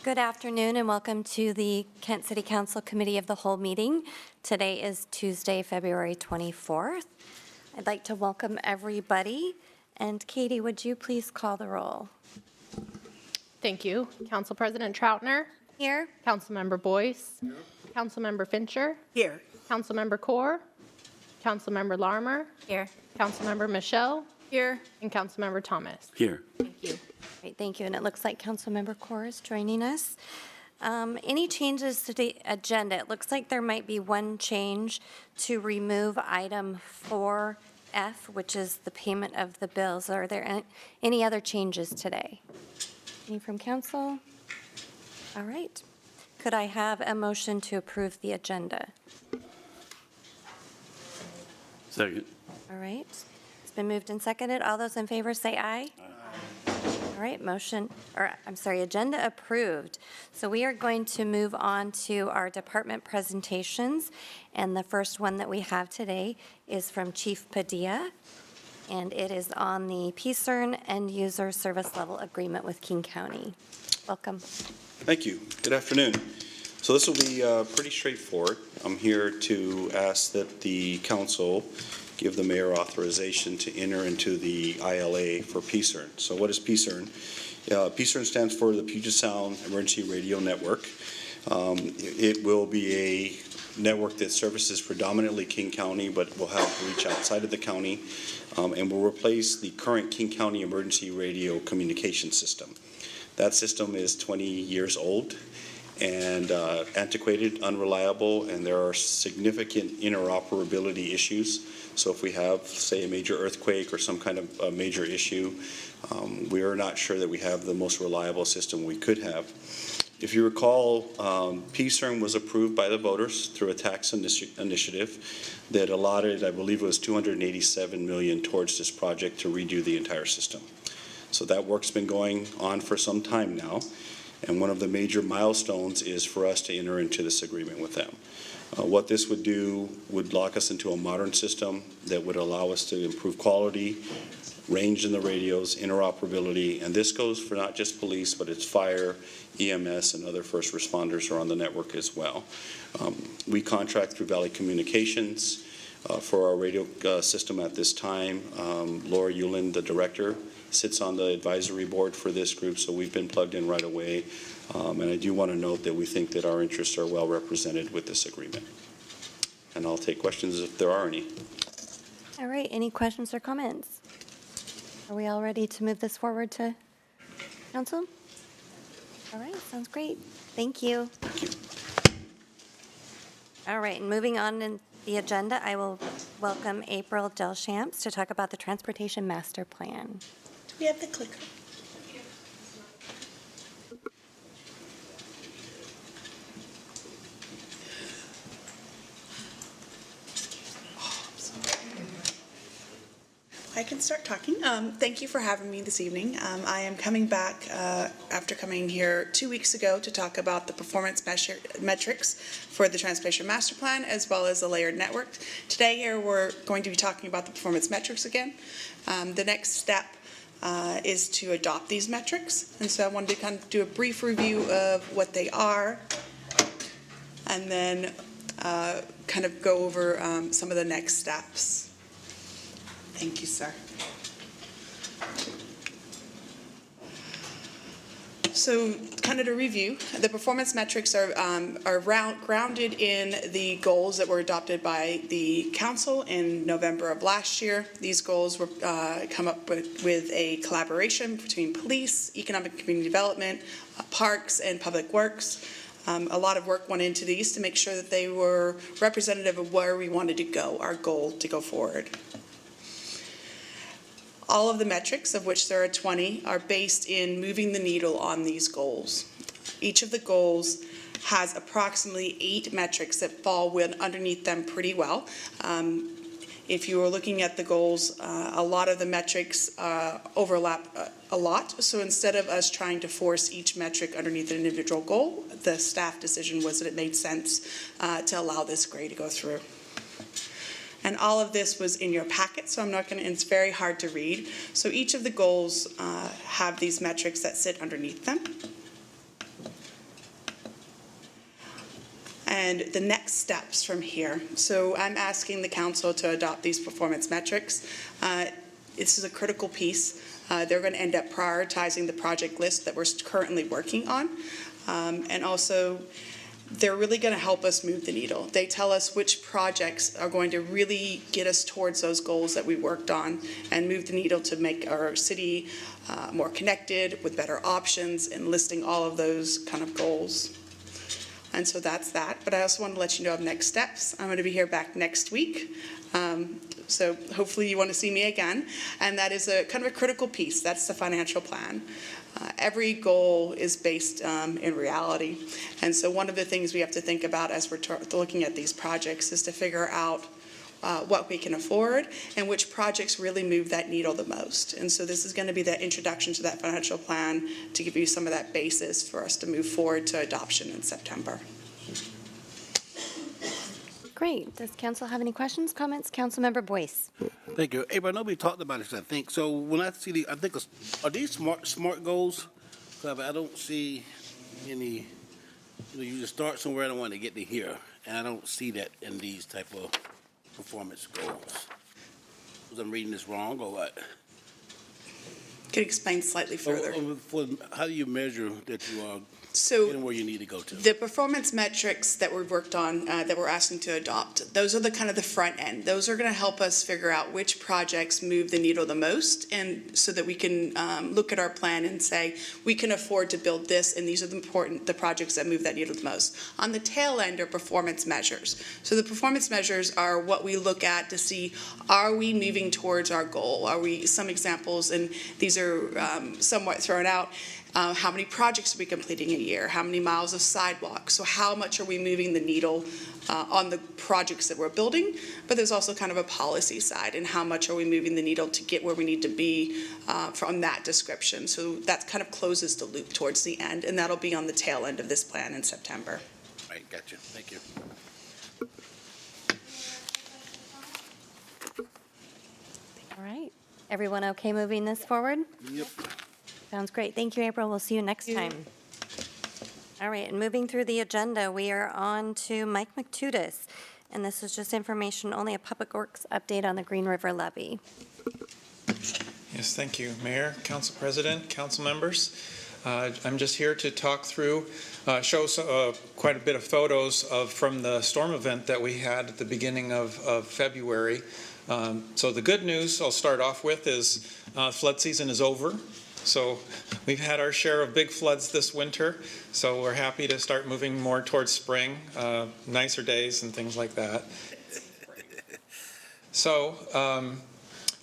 Good afternoon and welcome to the Kent City Council Committee of the Whole meeting. Today is Tuesday, February 24th. I'd like to welcome everybody. And Katie, would you please call the roll? Thank you. Council President Troutner. Here. Councilmember Boyce. Here. Councilmember Fincher. Here. Councilmember Kaur. Councilmember Larmer. Here. Councilmember Michelle. Here. And Councilmember Thomas. Here. Thank you. Great, thank you. And it looks like Councilmember Kaur is joining us. Any changes to the agenda? It looks like there might be one change to remove item 4F, which is the payment of the bills. Are there any other changes today? Any from council? All right. Could I have a motion to approve the agenda? Second. All right. It's been moved and seconded. All those in favor say aye. All right, agenda approved. So we are going to move on to our department presentations. And the first one that we have today is from Chief Padilla. And it is on the PSERN End User Service Level Agreement with King County. Welcome. Thank you. Good afternoon. So this will be pretty straightforward. I'm here to ask that the council give the mayor authorization to enter into the ILA for PSERN. So what is PSERN? PSERN stands for the Puget Sound Emergency Radio Network. It will be a network that services predominantly King County, but will help reach outside of the county, and will replace the current King County Emergency Radio Communication System. That system is 20 years old and antiquated, unreliable, and there are significant interoperability issues. So if we have, say, a major earthquake or some kind of a major issue, we are not sure that we have the most reliable system we could have. If you recall, PSERN was approved by the voters through a tax initiative that allotted, I believe it was $287 million towards this project to redo the entire system. So that work's been going on for some time now. And one of the major milestones is for us to enter into this agreement with them. What this would do would lock us into a modern system that would allow us to improve quality, range in the radios, interoperability, and this goes for not just police, but it's fire, EMS, and other first responders are on the network as well. We contract through Valley Communications for our radio system at this time. Laura Yulin, the director, sits on the advisory board for this group, so we've been plugged in right away. And I do want to note that we think that our interests are well represented with this agreement. And I'll take questions if there are any. All right, any questions or comments? Are we all ready to move this forward to council? All right, sounds great. Thank you. Thank you. All right, and moving on in the agenda, I will welcome April Delchamps to talk about the Transportation Master Plan. Do we have the clicker? I can start talking. Thank you for having me this evening. I am coming back after coming here 2 weeks ago to talk about the performance metrics for the Transportation Master Plan as well as the layered network. Today here we're going to be talking about the performance metrics again. The next step is to adopt these metrics, and so I wanted to kind of do a brief review of what they are and then kind of go over some of the next steps. Thank you, sir. So, kind of to review, the performance metrics are grounded in the goals that were adopted by the council in November of last year. These goals were come up with a collaboration between police, economic and community development, parks, and public works. A lot of work went into these to make sure that they were representative of where we wanted to go, our goal to go forward. All of the metrics, of which there are 20, are based in moving the needle on these goals. Each of the goals has approximately 8 metrics that fall underneath them pretty well. If you are looking at the goals, a lot of the metrics overlap a lot. So instead of us trying to force each metric underneath an individual goal, the staff decision was that it made sense to allow this grade to go through. And all of this was in your packet, so I'm not going to, it's very hard to read. So each of the goals have these metrics that sit underneath them. and the next steps from here. So I'm asking the council to adopt these performance metrics. This is a critical piece. They're going to end up prioritizing the project list that we're currently working on. And also, they're really going to help us move the needle. They tell us which projects are going to really get us towards those goals that we worked on and move the needle to make our city more connected with better options and listing all of those kind of goals. And so that's that. But I also want to let you know of next steps. I'm going to be here back next week. So hopefully you want to see me again. And that is a kind of a critical piece. That's the financial plan. Every goal is based in reality. And so one of the things we have to think about as we're looking at these projects is to figure out what we can afford and which projects really move that needle the most. And so this is going to be the introduction to that financial plan to give you some of that basis for us to move forward to adoption in September. Great. Does council have any questions, comments? Councilmember Boyce. Thank you. April, nobody talked about this, I think. So when I see I think, are these smart goals? 'Cause I don't see any, you just start somewhere and I want to get to here. And I don't see that in these type of performance goals. Was I reading this wrong or what? Could explain slightly further. How do you measure that you are So getting where you need to go to? the performance metrics that we've worked on, that we're asking to adopt, those are the kind of the front end. Those are going to help us figure out which projects move the needle the most, and so that we can look at our plan and say, we can afford to build this, and these are the projects that move that needle the most. On the tail end are performance measures. So the performance measures are what we look at to see, are we moving towards our goal? Are we, some examples, and these are somewhat thrown out, how many projects are we completing a year? How many miles of sidewalk? So how much are we moving the needle on the projects that we're building? But there's also kind of a policy side, and how much are we moving the needle to get where we need to be from that description. So that kind of closes the loop towards the end, and that'll be on the tail end of this plan in September. Right, gotcha. Thank you. All right. Everyone okay moving this forward? Yep. Sounds great. Thank you, April. We'll see you next time. All right, and moving through the agenda, we are on to Mike McTudis. And this is just information, only a Public Works update on the Green River Levee. Yes, thank you, Mayor, Council President, council members. I'm just here to talk through, show quite a bit of photos from the storm event that we had at the beginning of February. So the good news I'll start off with is flood season is over. So we've had our share of big floods this winter, so we're happy to start moving more towards spring, nicer days and things like that. So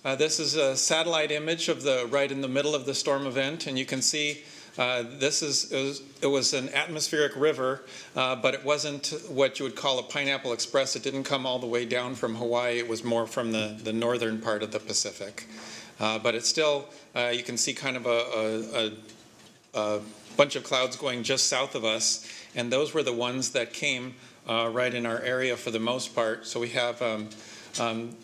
this is a satellite image of right in the middle of the storm event, and you can see it was an atmospheric river, but it wasn't what you would call a Pineapple Express. It didn't come all the way down from Hawaii. It was more from the northern part of the Pacific. But it's still, you can see kind of a bunch of clouds going just south of us, and those were the ones that came right in our area for the most part. So we have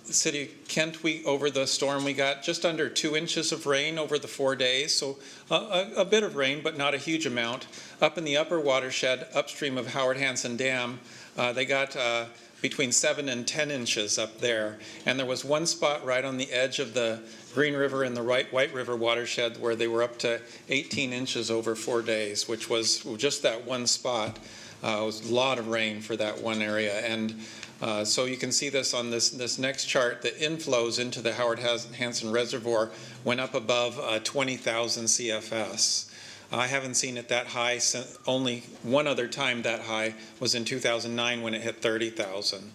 City of Kent, over the storm, we got just under 2 inches of rain over the 4 days, so a bit of rain, but not a huge amount. Up in the upper watershed, upstream of Howard Hansen Dam, they got between 7 and 10 inches up there. And there was one spot right on the edge of the Green River and the White River watershed where they were up to 18 inches over 4 days, which was just that one spot. It was a lot of rain for that one area. And so you can see this on this next chart. The inflows into the Howard Hansen Reservoir went up above 20,000 CFS. I haven't seen it that high since only one other time that high was in 2009 when it hit 30,000.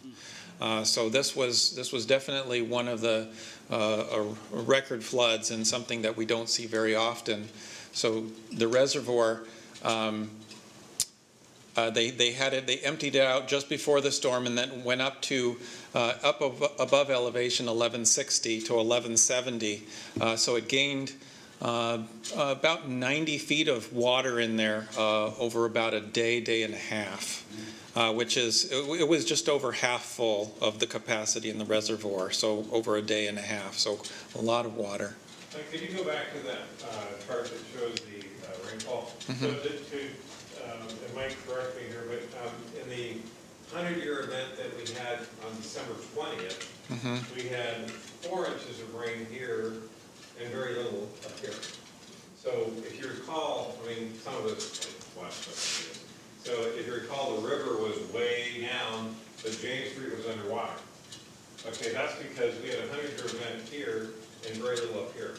So this was definitely one of the record floods and something that we don't see very often. So the reservoir, they emptied it out just before the storm and then went up to above elevation 1160 to 1170. So it gained about 90 feet of water in there over about a day and a half, which it was just over half full of the capacity in the reservoir, so over a day and a half, so a lot of water. Could you go back to that chart that shows the rainfall? Mm-hmm. So it might correct me here, but in the 100-year event that we had on December 20th, we had 4 inches of rain here and very little up here. So if you recall, I mean, some of us watched this. So if you recall, the river was way down, but James Street was underwater. Okay, that's because we had a 100-year event here and very little up here.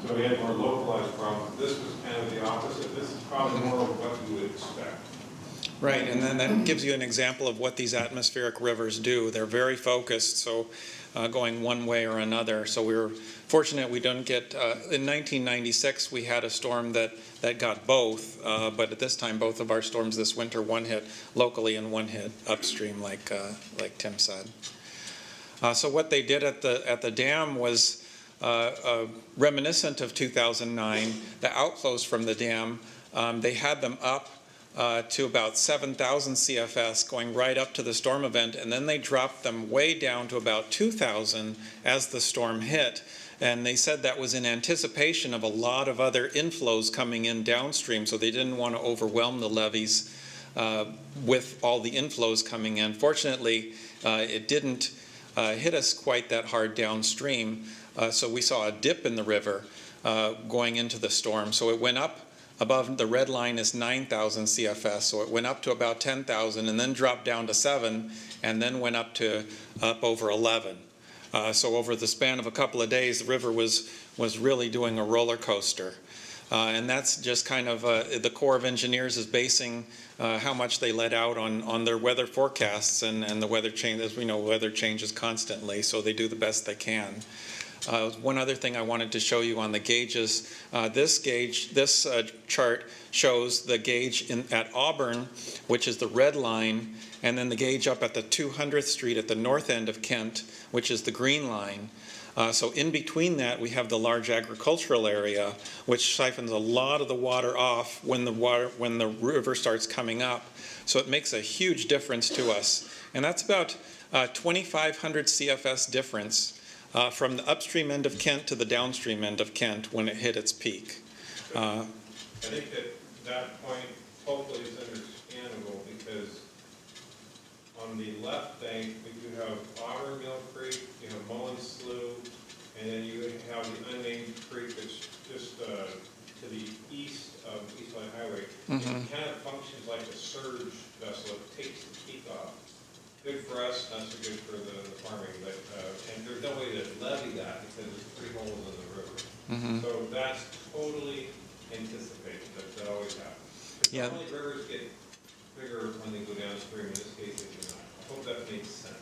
So we had more localized problems. This was kind of the opposite. This is probably more of what you would expect. Right, and then that gives you an example of what these atmospheric rivers do. They're very focused, so going one way or another. So we were fortunate we didn't get, in 1996 we had a storm that got both, but at this time both of our storms this winter, one hit locally and one hit upstream like Tim said. So what they did at the dam was reminiscent of 2009. The outflows from the dam, they had them up to about 7,000 CFS going right up to the storm event, and then they dropped them way down to about 2,000 as the storm hit. And they said that was in anticipation of a lot of other inflows coming in downstream, so they didn't want to overwhelm the levees with all the inflows coming in. Fortunately, it didn't hit us quite that hard downstream, so we saw a dip in the river going into the storm. So it went up above, the red line is 9,000 CFS, so it went up to about 10,000 and then dropped down to 7 and then went up over 11. So over the span of a couple of days, the river was really doing a roller coaster. And that's just kind of, the Corps of Engineers is basing how much they let out on their weather forecasts, and the weather change, as we know, weather changes constantly, so they do the best they can. One other thing I wanted to show you on the gauges, this chart shows the gauge at Auburn, which is the red line, and then the gauge up at the 200th Street at the north end of Kent, which is the green line. So in between that, we have the large agricultural area, which siphons a lot of the water off when the river starts coming up. So it makes a huge difference to us. And that's about 2,500 CFS difference from the upstream end of Kent to the downstream end of Kent when it hit its peak. I think that point hopefully is understandable, because on the left bank, you have Auburn Mill Creek, you have Mullins Slough, and then you have the unnamed creek that's just to the east of East Valley Highway. It kind of functions like a surge vessel. It takes the peak off. Good for us, not so good for the farming, but and there's no way to levee that because there's 3 holes in the river. So that's totally anticipated. That always happens. Yeah. Normally rivers get bigger when they go downstream. In this case, they do not. I hope that makes sense.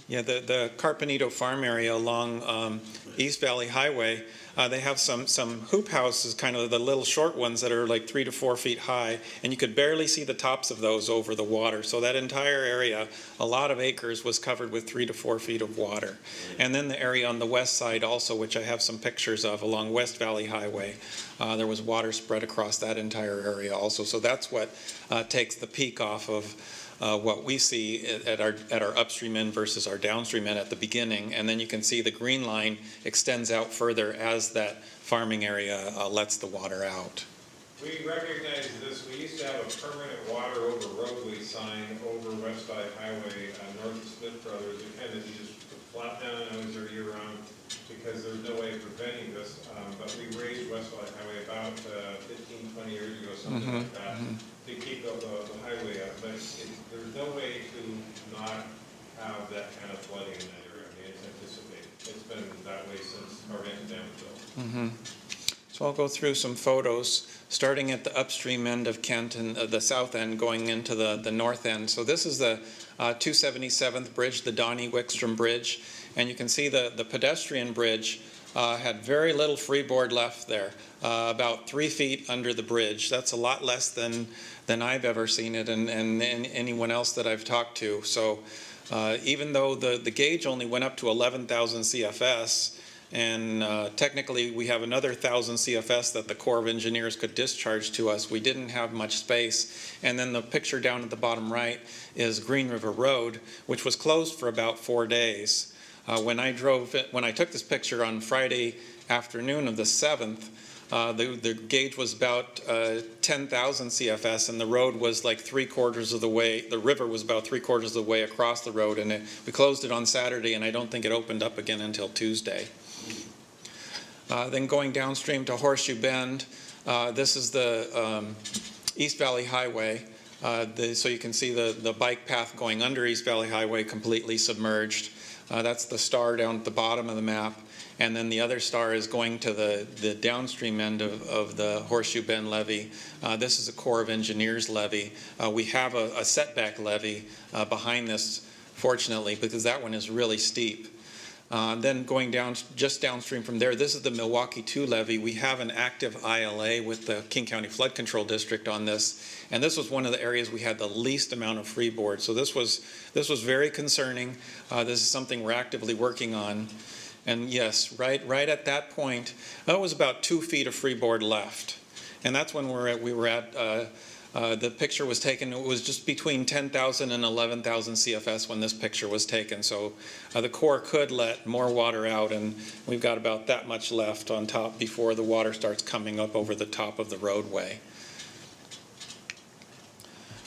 Yeah, the Carpenito farm area along East Valley Highway, they have some hoop houses, kind of the little short ones that are like 3 to 4 feet high, and you could barely see the tops of those over the water. So that entire area, a lot of acres, was covered with 3 to 4 feet of water. And then the area on the west side also, which I have some pictures of along West Valley Highway, there was water spread across that entire area also. So that's what takes the peak off of what we see at our upstream end versus our downstream end at the beginning, and then you can see the green line extends out further as that farming area lets the water out. We recognize this. We used to have a permanent water over roadway sign over West Valley Highway north of Smith Brothers. It kind of, you just put flat down and always there year round because there's no way of preventing this. But we raised West Valley Highway about 15, 20 years ago, something like that, to keep the highway up. But there's no way to not have that kind of flooding in that area. I mean, it's anticipated. It's been that way since our dam was built. So I'll go through some photos, starting at the upstream end of Kent and the south end going into the north end. So this is the 277th bridge, the Downey Wickstrom Bridge, and you can see the pedestrian bridge had very little freeboard left there, about 3 feet under the bridge. That's a lot less than I've ever seen it and anyone else that I've talked to. So even though the gauge only went up to 11,000 CFS, and technically we have another 1,000 CFS that the Corps of Engineers could discharge to us, we didn't have much space. And then the picture down at the bottom right is Green River Road, which was closed for about 4 days. When I took this picture on Friday afternoon of the 7th, The gauge was about 10,000 CFS, and the road was like 3/4 of the way, the river was about 3/4 of the way across the road, and we closed it on Saturday, and I don't think it opened up again until Tuesday. Then going downstream to Horseshoe Bend, this is the East Valley Highway. So you can see the bike path going under East Valley Highway completely submerged. That's the star down at the bottom of the map. And then the other star is going to the downstream end of the Horseshoe Bend levee. This is a Corps of Engineers levee. We have a setback levee behind this, fortunately, because that one is really steep. Then going down, just downstream from there, this is the Milwaukee II Levee. We have an active ILA with the King County Flood Control District on this, and this was one of the areas we had the least amount of freeboard. So this was very concerning. This is something we're actively working on. And yes, right at that point, that was about 2 feet of freeboard left, and that's when we were at. The picture was taken, it was just between 10,000 and 11,000 CFS when this picture was taken. So the Corps could let more water out, and we've got about that much left on top before the water starts coming up over the top of the roadway.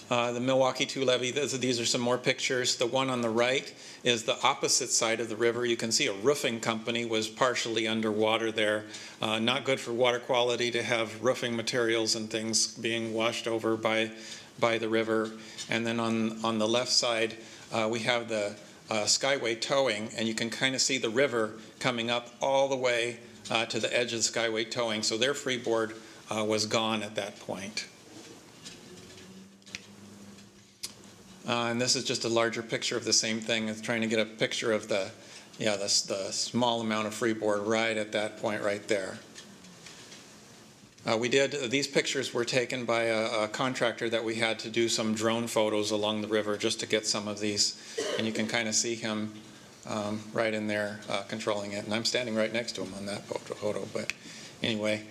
The Milwaukee II Levee, these are some more pictures. The one on the right is the opposite side of the river. You can see a roofing company was partially underwater there. Not good for water quality to have roofing materials and things being washed over by the river. And then on the left side, we have the Skyway towing, and you can kind of see the river coming up all the way to the edge of the Skyway towing. So their freeboard was gone at that point. And this is just a larger picture of the same thing. It's trying to get a picture of the small amount of freeboard right at that point right there. These pictures were taken by a contractor that we had to do some drone photos along the river just to get some of these. And you can kind of see him right in there controlling it. And I'm standing right next to him on that photo. But anyway.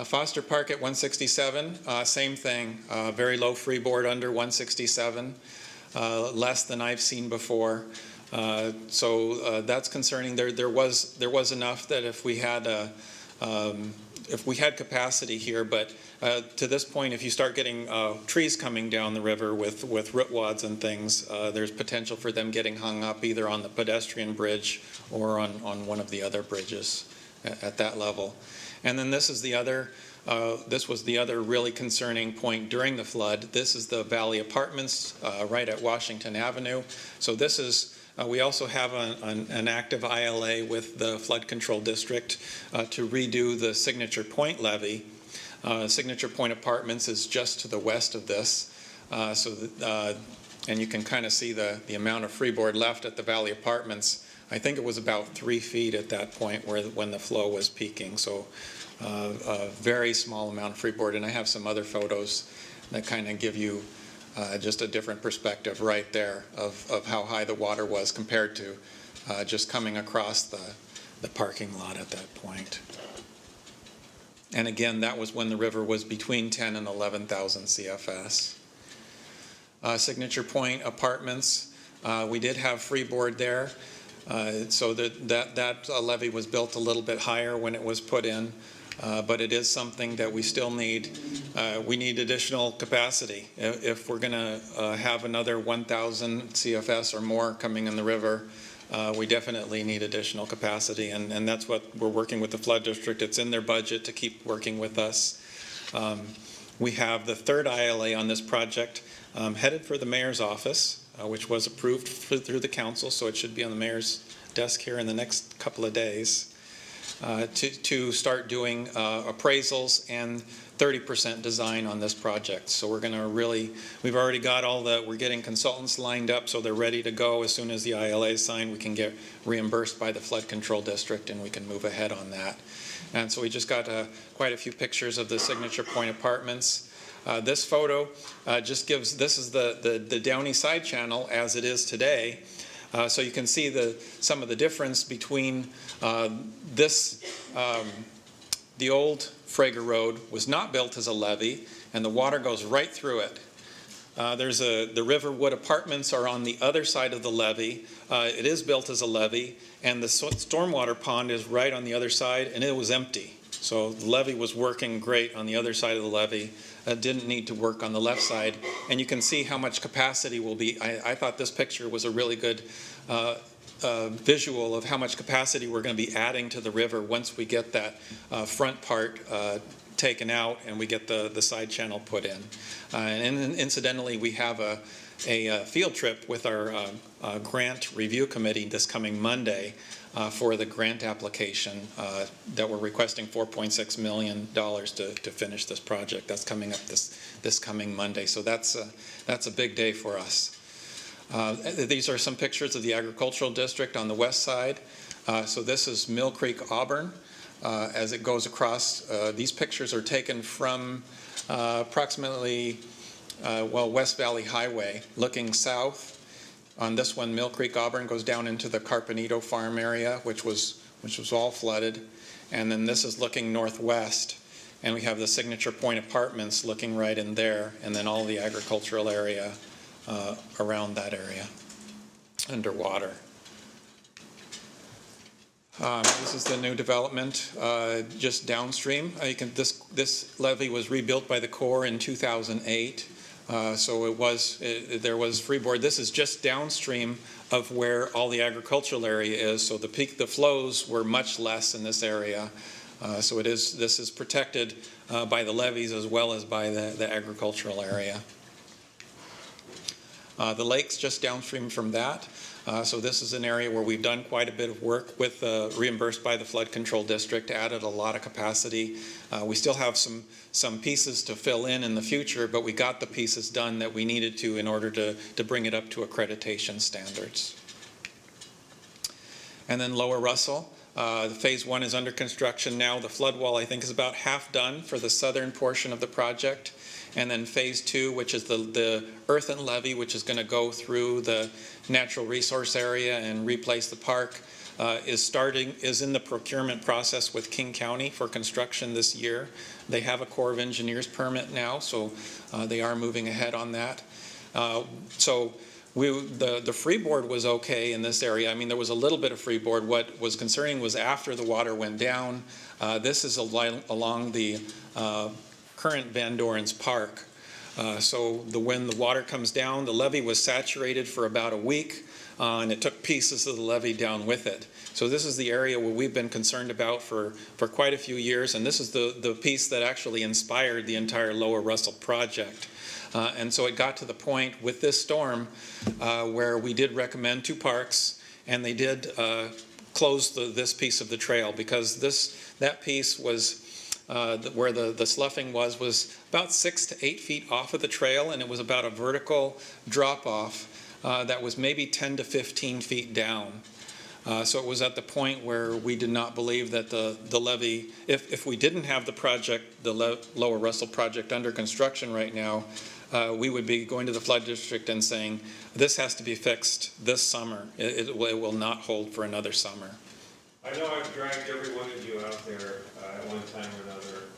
Foster Park at 167, same thing, very low freeboard under 167, less than I've seen before. So that's concerning. There was enough that if we had capacity here, but to this point, if you start getting trees coming down the river with root wads and things, there's potential for them getting hung up either on the pedestrian bridge or on one of the other bridges at that level. And then this is the other, this was the other really concerning point during the flood. This is the Valley Apartments right at Washington Avenue. So this is, we also have an active ILA with the Flood Control District to redo the Signature Pointe levee. Signature Pointe Apartments is just to the west of this. And you can kind of see the amount of freeboard left at the Valley Apartments. I think it was about 3 feet at that point when the flow was peaking. So a very small amount of freeboard. And I have some other photos that kind of give you just a different perspective right there of how high the water was compared to just coming across the parking lot at that point. And again, that was when the river was between 10 and 11,000 CFS. Signature Pointe Apartments, we did have freeboard there. So that levee was built a little bit higher when it was put in, but it is something that we still need. We need additional capacity. If we're going to have another 1,000 CFS or more coming in the river, we definitely need additional capacity, and that's what we're working with the Flood District. It's in their budget to keep working with us. We have the third ILA on this project headed for the mayor's office, which was approved through the council, so it should be on the mayor's desk here in the next couple of days to start doing appraisals and 30% design on this project. So we're going to we've already got we're getting consultants lined up, so they're ready to go. As soon as the ILA is signed, we can get reimbursed by the Flood Control District and we can move ahead on that. And so we just got quite a few pictures of the Signature Pointe Apartments. This photo just gives, this is the Downey side channel as it is today. So you can see some of the difference between the old Frager Road was not built as a levee, and the water goes right through it. The Riverwood Apartments are on the other side of the levee. It is built as a levee, and the stormwater pond is right on the other side, and it was empty. So the levee was working great on the other side of the levee, didn't need to work on the left side. And you can see how much capacity will be. I thought this picture was a really good visual of how much capacity we're going to be adding to the river once we get that front part taken out and we get the side channel put in. And incidentally, we have a field trip with our grant review committee this coming Monday for the grant application that we're requesting $4.6 million to finish this project. That's coming up this coming Monday. So that's a big day for us. These are some pictures of the agricultural district on the west side. So this is Mill Creek, Auburn. As it goes across, these pictures are taken from approximately West Valley Highway, looking south. On this one, Mill Creek, Auburn goes down into the Carpenito farm area, which was all flooded. And then this is looking northwest, and we have the Signature Point Apartments looking right in there, and then all the agricultural area around that area, underwater. This is the new development just downstream. This levee was rebuilt by the Corps in 2008. So there was freeboard. This is just downstream of where all the agricultural area is. So the flows were much less in this area. So this is protected by the levees as well as by the agricultural area. The lake's just downstream from that. So this is an area where we've done quite a bit of work with reimbursed by the Flood Control District, added a lot of capacity. We still have some pieces to fill in the future, but we got the pieces done that we needed to in order to bring it up to accreditation standards. And then Lower Russell, phase 1 is under construction now. The flood wall, I think, is about half done for the southern portion of the project. And then phase 2, which is the earthen levee, which is going to go through the natural resource area and replace the park, is in the procurement process with King County for construction this year. They have a Corps of Engineers permit now, so they are moving ahead on that. So the freeboard was okay in this area. I mean, there was a little bit of freeboard. What was concerning was after the water went down. This is along the current Van Doren's Park. So when the water comes down, the levee was saturated for about a week, and it took pieces of the levee down with it. So this is the area where we've been concerned about for quite a few years, and this is the piece that actually inspired the entire Lower Russell project. And so it got to the point with this storm where we did recommend 2 parks, and they did close this piece of the trail, because that piece was where the sloughing was about 6 to 8 feet off of the trail, and it was about a vertical drop-off that was maybe 10 to 15 feet down. So it was at the point where we did not believe that the levee, if we didn't have the project, the Lower Russell project under construction right now, we would be going to the flood district and saying, this has to be fixed this summer. It will not hold for another summer. I know I've dragged every one of you out there at one time or another,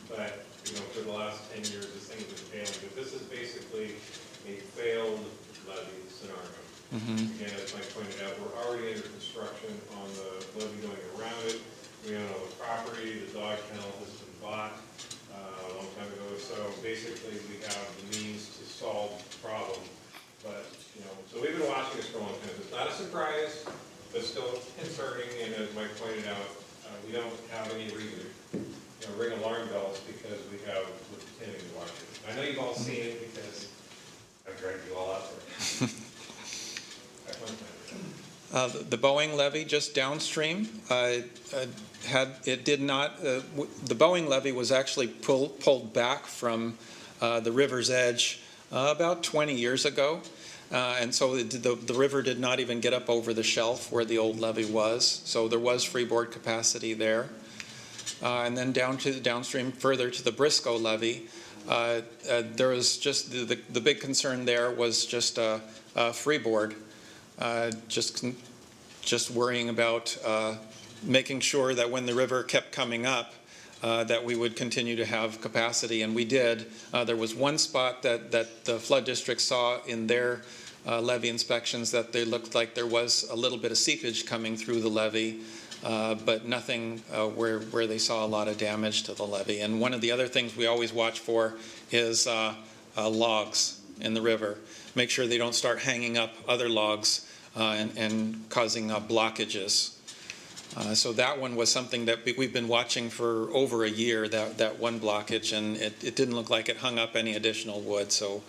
but for the last 10 years this thing has been failing. But this is basically a failed levee scenario. Again, as Mike pointed out, we're already under construction on the levee going around it. We own all the property. The dog kennel has been bought a long time ago. So basically, we have the means to solve the problem. But so we've been watching this for a long time. It's not a surprise, but still concerning, and as Mike pointed out, we don't have any reason to ring alarm bells because we have the continuing to watch it. I know you've all seen it because I've dragged you all out there. The Boeing Levee just downstream the Boeing Levee was actually pulled back from the river's edge about 20 years ago. And so the river did not even get up over the shelf where the old levee was. So there was freeboard capacity there. And then downstream further to the Briscoe Levee, there was just the big concern there was just freeboard. Just worrying about making sure that when the river kept coming up, that we would continue to have capacity, and we did. There was one spot that the flood district saw in their levee inspections that they looked like there was a little bit of seepage coming through the levee, but nothing where they saw a lot of damage to the levee. And one of the other things we always watch for is logs in the river. Make sure they don't start hanging up other logs and causing blockages. So that one was something that we've been watching for over a year, that one blockage, and it didn't look like it hung up any additional wood. So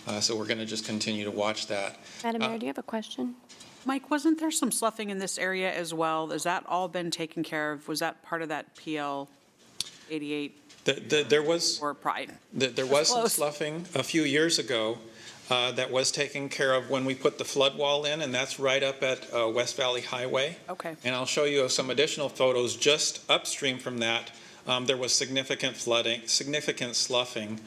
we're going to just continue to watch that. Madam Mayor, do you have a question? Mike, wasn't there some sloughing in this area as well? Has that all been taken care of? Was that part of that PL 88 There was or Pride? there was some Close. sloughing a few years ago that was taken care of when we put the flood wall in, and that's right up at West Valley Highway. Okay. And I'll show you some additional photos just upstream from that. There was significant flooding, significant sloughing,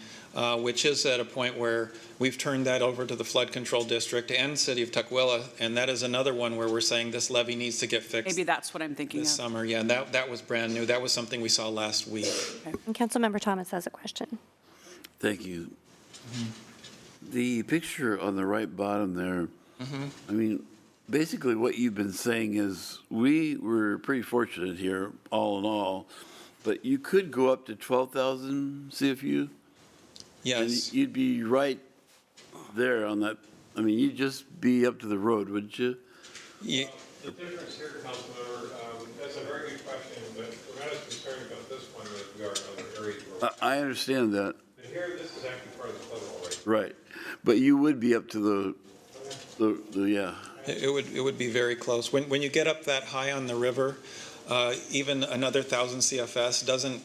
which is at a point where we've turned that over to the Flood Control District and City of Tukwila, and that is another one where we're saying this levee needs to get fixed Maybe that's what I'm thinking this of. summer. Yeah, that was brand new. That was something we saw last week. And Councilmember Thomas has a question. Thank you. The picture on the right bottom there, I mean, basically what you've been saying is we were pretty fortunate here, all in all, but you could go up to 12,000 CFU. Yes. And you'd be right there on that. I mean, you'd just be up to the road, wouldn't you? Yeah. The difference here, Councilmember, that's a very good question, but we're not as concerned about this one as we are in other areas. I understand that, But here, this is actually part of the flood wall, right? right. But you would be up to the yeah. It would be very close. When you get up that high on the river, even another 1,000 CFS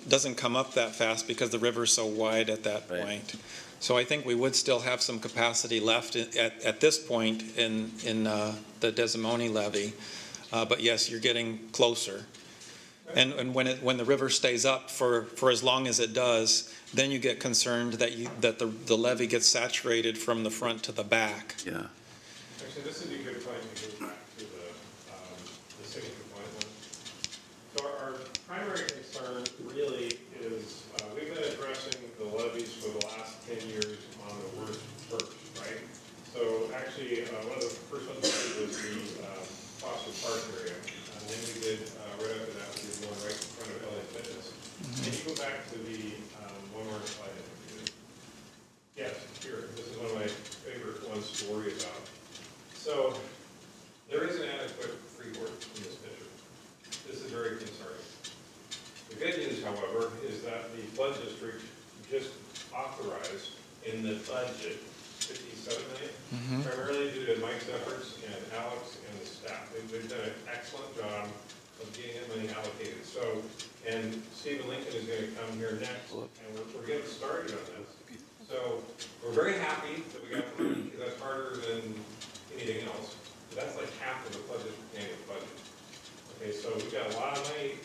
doesn't come up that fast because the river's so wide at that Right. point. So I think we would still have some capacity left at this point in the Desimone Levee. But yes, you're getting closer. And when the river stays up for as long as it does, then you get concerned that the levee gets saturated from the front to the back. Yeah. Actually, this would be a good point to go back to the city compliant one. So our primary concern really is, we've been addressing the levees for the last 10 years on the worst first, right? So actually, one of the first ones we did was the Foster Park area. And then we did, right after that, we did one right in front of LA Fitness. Can you go back to the one more slide? Yes, here, this is one of my favorite ones to worry about. So there is an adequate freeboard in this picture. This is very concerning. The good news, however, is that the flood district just authorized in the budget $57 million, primarily due to Mike's efforts and Alex and the staff. They've done an excellent job of getting that money allocated. So, and Stephen Lincoln is going to come here next, and we're getting started on this. So we're very happy that we got the money, because that's harder than anything else. That's like half of the flood district annual budget. Okay, so we've got a lot of money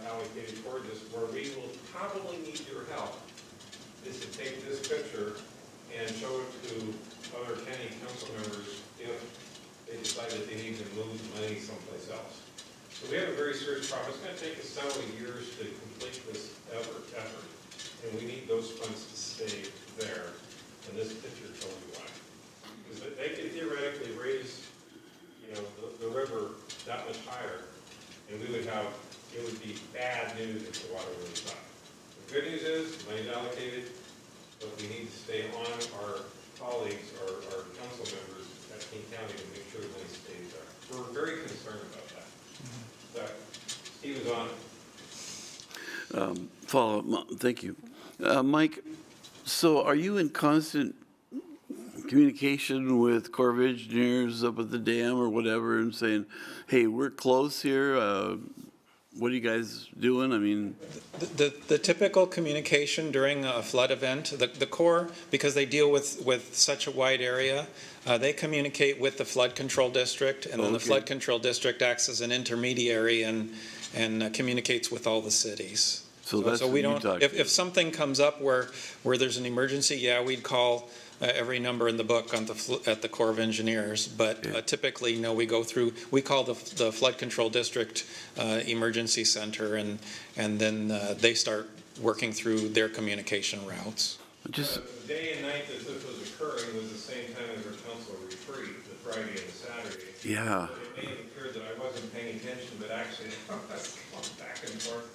allocated toward this. Where we will probably need your help is to take this picture and show it to other county council members if they decide that they need to move the money someplace else. So we have a very serious problem. It's going to take us several years to complete this effort, and we need those funds to stay there. And this picture tells you why. Because they could theoretically raise, the river that much higher, and we would have, it would be bad news if the water really stopped. The good news is, money's allocated, but we need to stay on our colleagues, our council members at King County to make sure the money stays there. We're very concerned about that. So, Steve is on. Follow-up, thank you. Mike, so are you in constant communication with Corps of Engineers up at the dam or whatever and saying, hey, we're close here, what are you guys doing? I mean, The typical communication during a flood event, the Corps, because they deal with such a wide area, they communicate with the Flood Control District, and then the Okay. Flood Control District acts as an intermediary and communicates with all the cities. So that's we what you don't. talk If something comes up where there's an emergency, yeah, we'd call every number in the book at the Corps of Engineers. But typically, no, we call the Flood Control District Emergency Center, and then they start working through their communication routes. Just, The day and night that this was occurring was the same time as our council retreat, the Friday and the Saturday. yeah. It may have appeared that I wasn't paying attention, but actually I was going back and forth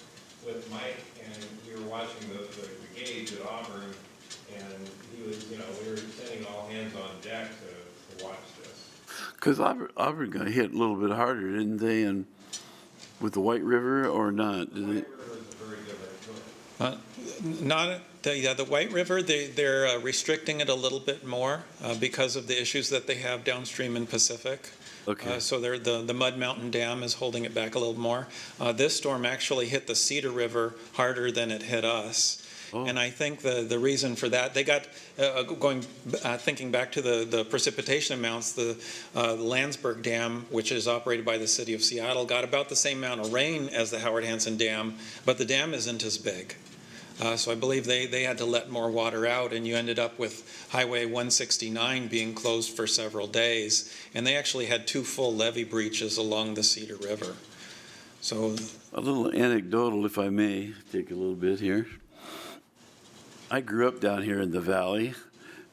with Mike, and we were watching the gauge at Auburn, and he was, we were sending all hands on deck to watch this. Because Auburn got hit a little bit harder, didn't they? And with the White River or not? Did White they? River is a very different. The White River, they're restricting it a little bit more because of the issues that they have downstream in Pacific. Okay. So the Mud Mountain Dam is holding it back a little more. This storm actually hit the Cedar River harder than it hit us. Oh. And I think the reason for that, they got, thinking back to the precipitation amounts, the Landsberg Dam, which is operated by the city of Seattle, got about the same amount of rain as the Howard Hansen Dam, but the dam isn't as big. So I believe they had to let more water out, and you ended up with Highway 169 being closed for several days. And they actually had 2 full levee breaches along the Cedar River. So A little anecdotal, if I may, take a little bit here. I grew up down here in the valley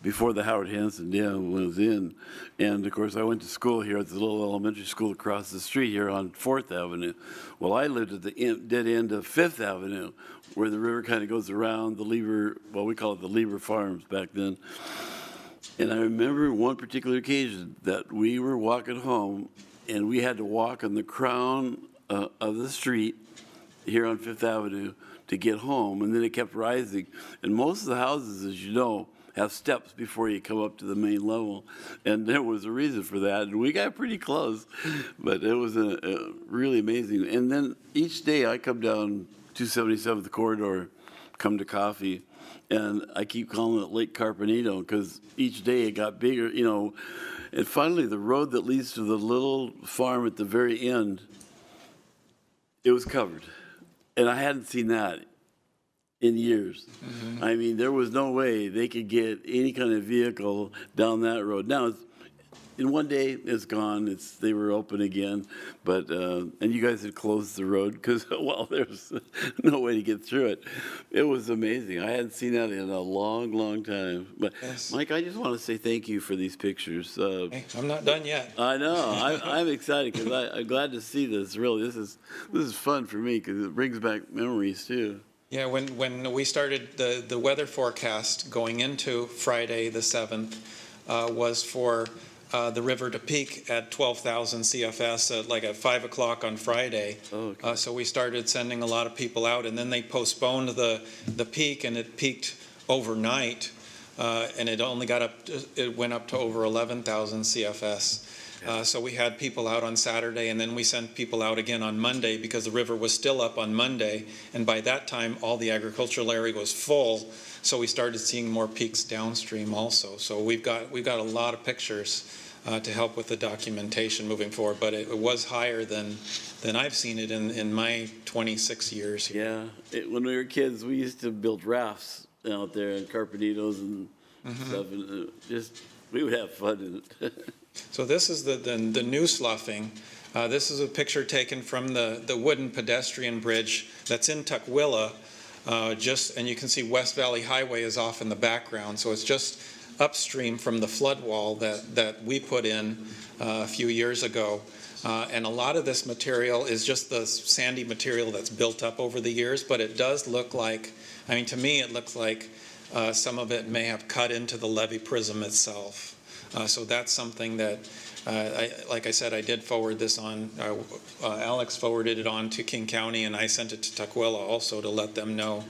before the Howard Hansen Dam was in. And of course, I went to school here at the little elementary school across the street here on 4th Avenue. Well, I lived at the dead end of 5th Avenue, where the river kind of goes around the Leber, well, we call it the Leber Farms back then. And I remember one particular occasion that we were walking home, and we had to walk on the crown of the street here on 5th Avenue to get home, and then it kept rising. And most of the houses, as you know, have steps before you come up to the main level, and there was a reason for that, and we got pretty close, but it was a really amazing. And then each day I come down 277th corridor, come to coffee, and I keep calling it Lake Carpenito because each day it got bigger, and finally the road that leads to the little farm at the very end, it was covered, and I hadn't seen that in years. Mm-hmm. I mean, there was no way they could get any kind of vehicle down that road. Now, in one day, it's gone. They were open again, but and you guys had closed the road because, well, there's no way to get through it. It was amazing. I hadn't seen that in a long, long time. But yes. Mike, I just want to say thank you for these pictures. Hey, I'm not done yet. I know. I'm excited because I'm glad to see this. Really, this is fun for me because it brings back memories too. Yeah, when we started the weather forecast going into Friday the 7th was for the river to peak at 12,000 CFS at 5 o'clock on Friday. Oh, okay. So we started sending a lot of people out, and then they postponed the peak, and it peaked overnight, and it only it went up to over 11,000 CFS. So we had people out on Saturday, and then we sent people out again on Monday because the river was still up on Monday, and by that time all the agricultural area was full. So we started seeing more peaks downstream also. So we've got a lot of pictures to help with the documentation moving forward, but it was higher than I've seen it in my 26 years here. Yeah, when we were kids, we used to build rafts out there and carpentitos and stuff, and we would have fun in it. So this is the new sloughing. This is a picture taken from the wooden pedestrian bridge that's in Tukwila. And you can see West Valley Highway is off in the background. So it's just upstream from the flood wall that we put in a few years ago. And a lot of this material is just the sandy material that's built up over the years, but it does look like, to me it looks like some of it may have cut into the levee prism itself. So that's something that, like I said, I did forward this on. Alex forwarded it on to King County, and I sent it to Tukwila also to let them know.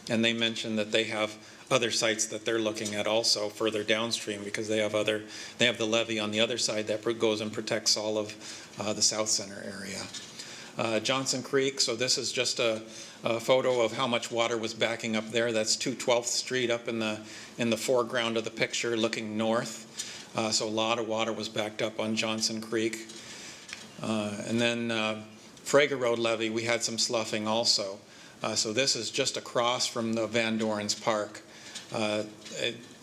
And they mentioned that they have other sites that they're looking at also further downstream because they have the levee on the other side that goes and protects all of the South Center area. Johnson Creek. So this is just a photo of how much water was backing up there. That's 212th Street up in the foreground of the picture, looking north. So a lot of water was backed up on Johnson Creek. And then Frager Road Levee, we had some sloughing also. So this is just across from the Van Dorens Park.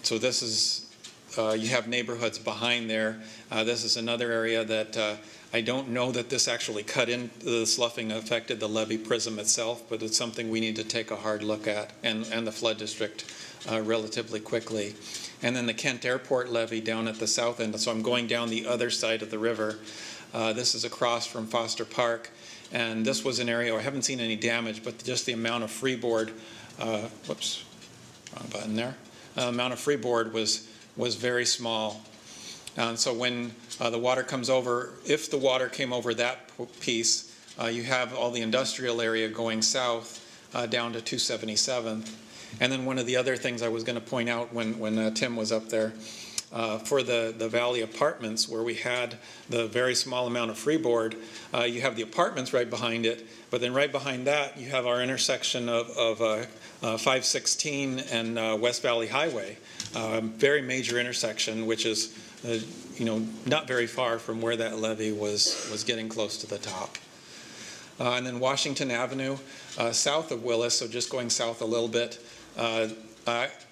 So this is, you have neighborhoods behind there. This is another area that I don't know that this actually cut in, the sloughing affected the levee prism itself, but it's something we need to take a hard look at, and the flood district relatively quickly. And then the Kent Airport levee down at the south end, so I'm going down the other side of the river. This is across from Foster Park, and this was an area, I haven't seen any damage, but just the amount of freeboard, whoops, wrong button there, amount of freeboard was very small. And so when the water comes over, if the water came over that piece, you have all the industrial area going south down to 277th. And then one of the other things I was going to point out when Tim was up there, for the Valley Apartments, where we had the very small amount of freeboard, you have the apartments right behind it, but then right behind that you have our intersection of 516 and West Valley Highway, very major intersection, which is not very far from where that levee was getting close to the top. And then Washington Avenue, south of Willis, so just going south a little bit,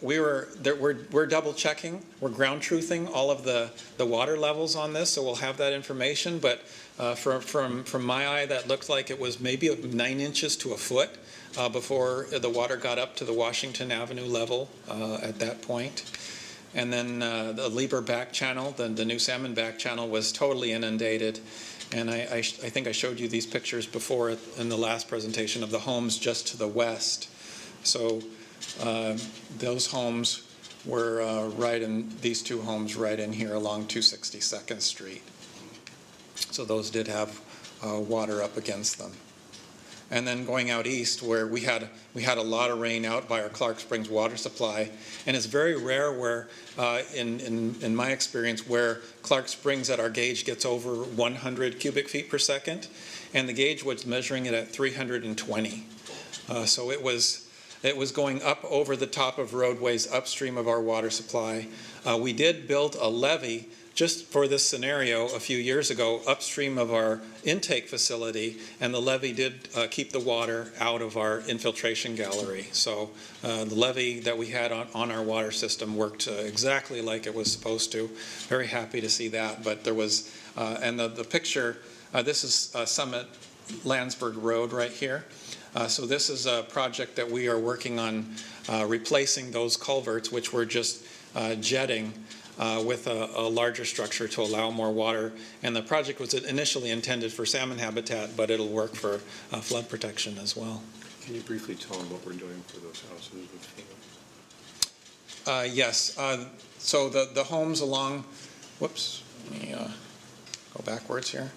we're double checking, we're ground truthing all of the water levels on this, so we'll have that information, but from my eye, that looked like it was maybe 9 inches to a foot before the water got up to the Washington Avenue level at that point. And then the Leber Backchannel, the new salmon backchannel, was totally inundated. And I think I showed you these pictures before in the last presentation of the homes just to the west. So those homes were right in, these two homes right in here along 262nd Street. So those did have water up against them. And then going out east, where we had a lot of rain out by our Clark Springs water supply, and it's very rare where, in my experience, where Clark Springs at our gauge gets over 100 cubic feet per second, and the gauge was measuring it at 320. So it was going up over the top of roadways upstream of our water supply. We did build a levee just for this scenario a few years ago upstream of our intake facility, and the levee did keep the water out of our infiltration gallery. So the levee that we had on our water system worked exactly like it was supposed to. Very happy to see that. But there was, and the picture, this is Summit Landsberg Road right here. So this is a project that we are working on replacing those culverts, which were just jetting with a larger structure to allow more water. And the project was initially intended for salmon habitat, but it'll work for flood protection as well. Can you briefly tell them what we're doing for those houses with FEMA? Yes. So the homes along, whoops, let me go backwards here.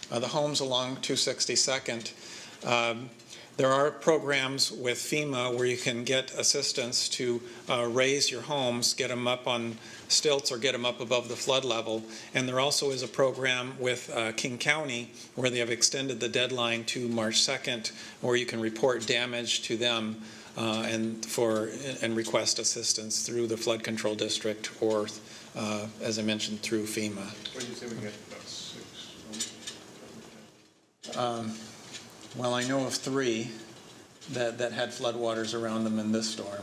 The homes along 262nd, there are programs with FEMA where you can get assistance to raise your homes, get them up on stilts or get them up above the flood level. And there also is a program with King County where they have extended the deadline to March 2nd, where you can report damage to them and request assistance through the flood control district or, as I mentioned, through FEMA. What do you say we get about 6? Well, I know of 3 that had floodwaters around them in this storm.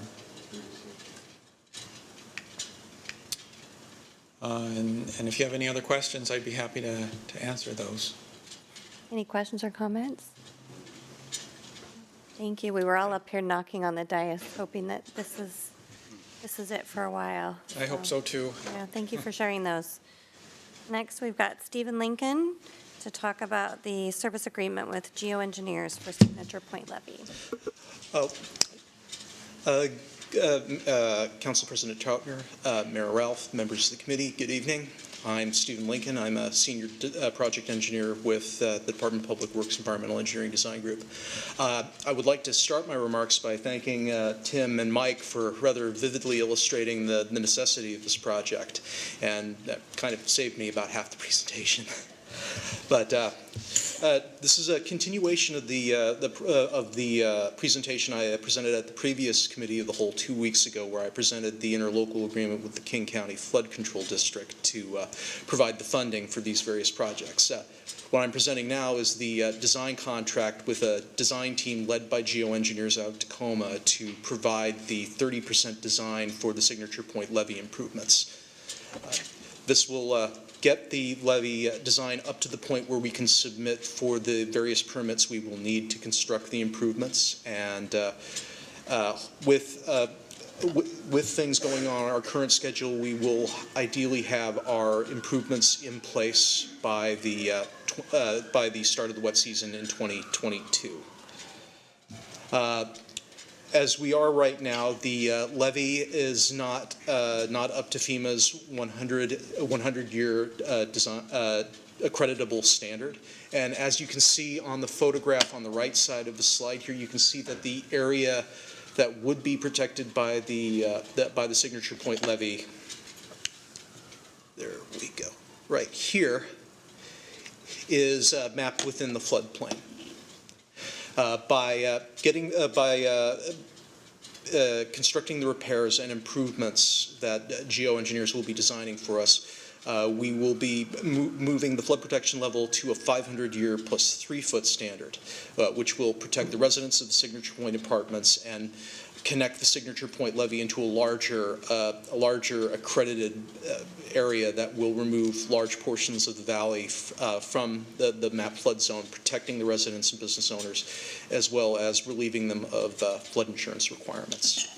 And if you have any other questions, I'd be happy to answer those. Any questions or comments? Thank you. We were all up here knocking on the dais, hoping that this is it for a while. I hope so too. Yeah, thank you for sharing those. Next, we've got Stephen Lincoln to talk about the service agreement with geoengineers for Signature Pointe Levee. Council President Troutner, Mayor Ralph, members of the committee, good evening. I'm Stephen Lincoln. I'm a senior project engineer with the Department of Public Works Environmental Engineering Design Group. I would like to start my remarks by thanking Tim and Mike for rather vividly illustrating the necessity of this project, and that kind of saved me about half the presentation. But this is a continuation of the presentation I presented at the previous committee of the whole 2 weeks ago, where I presented the interlocal agreement with the King County Flood Control District to provide the funding for these various projects. What I'm presenting now is the design contract with a design team led by geoengineers out of Tacoma to provide the 30% design for the Signature Pointe levee improvements. This will get the levee design up to the point where we can submit for the various permits we will need to construct the improvements. And with with things going on our current schedule, we will ideally have our improvements in place by the start of the wet season in 2022. As we are right now, the levee is not up to FEMA's 100-year accreditable standard. And as you can see on the photograph on the right side of the slide here, you can see that the area that would be protected by the Signature Point levee, there we go, right here, is mapped within the floodplain. By constructing the repairs and improvements that geoengineers will be designing for us, we will be moving the flood protection level to a 500-year plus 3-foot standard, which will protect the residents of the Signature Point apartments and connect the Signature Point levee into a larger accredited area that will remove large portions of the valley from the map flood zone, protecting the residents and business owners, as well as relieving them of flood insurance requirements.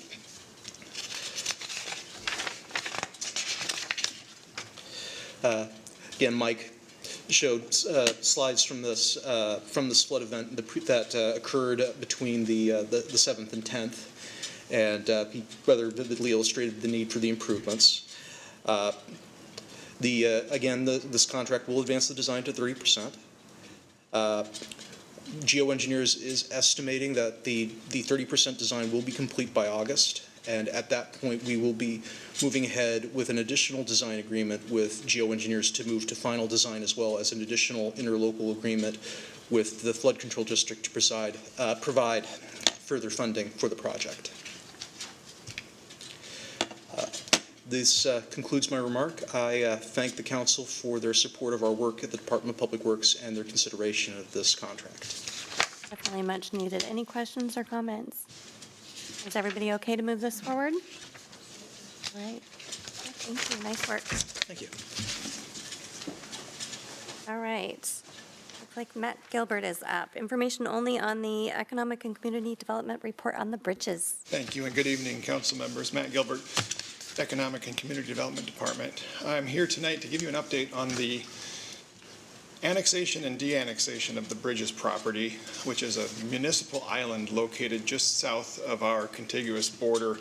Again, Mike showed slides from this flood event that occurred between the 7th and 10th, and he rather vividly illustrated the need for the improvements. Again, this contract will advance the design to 30%. Geoengineers is estimating that the 30% design will be complete by August, and at that point we will be moving ahead with an additional design agreement with geoengineers to move to final design, as well as an additional interlocal agreement with the flood control district to provide further funding for the project. This concludes my remark. I thank the council for their support of our work at the Department of Public Works and their consideration of this contract. Definitely much needed. Any questions or comments? Is everybody okay to move this forward? All right. Thank you. Nice work. Thank you. All right. Looks like Matt Gilbert is up. Information only on the Economic and Community Development Report on the bridges. Thank you, and good evening, council members. Matt Gilbert, Economic and Community Development Department. I'm here tonight to give you an update on the annexation and de-annexation of the Bridges property, which is a municipal island located just south of our contiguous border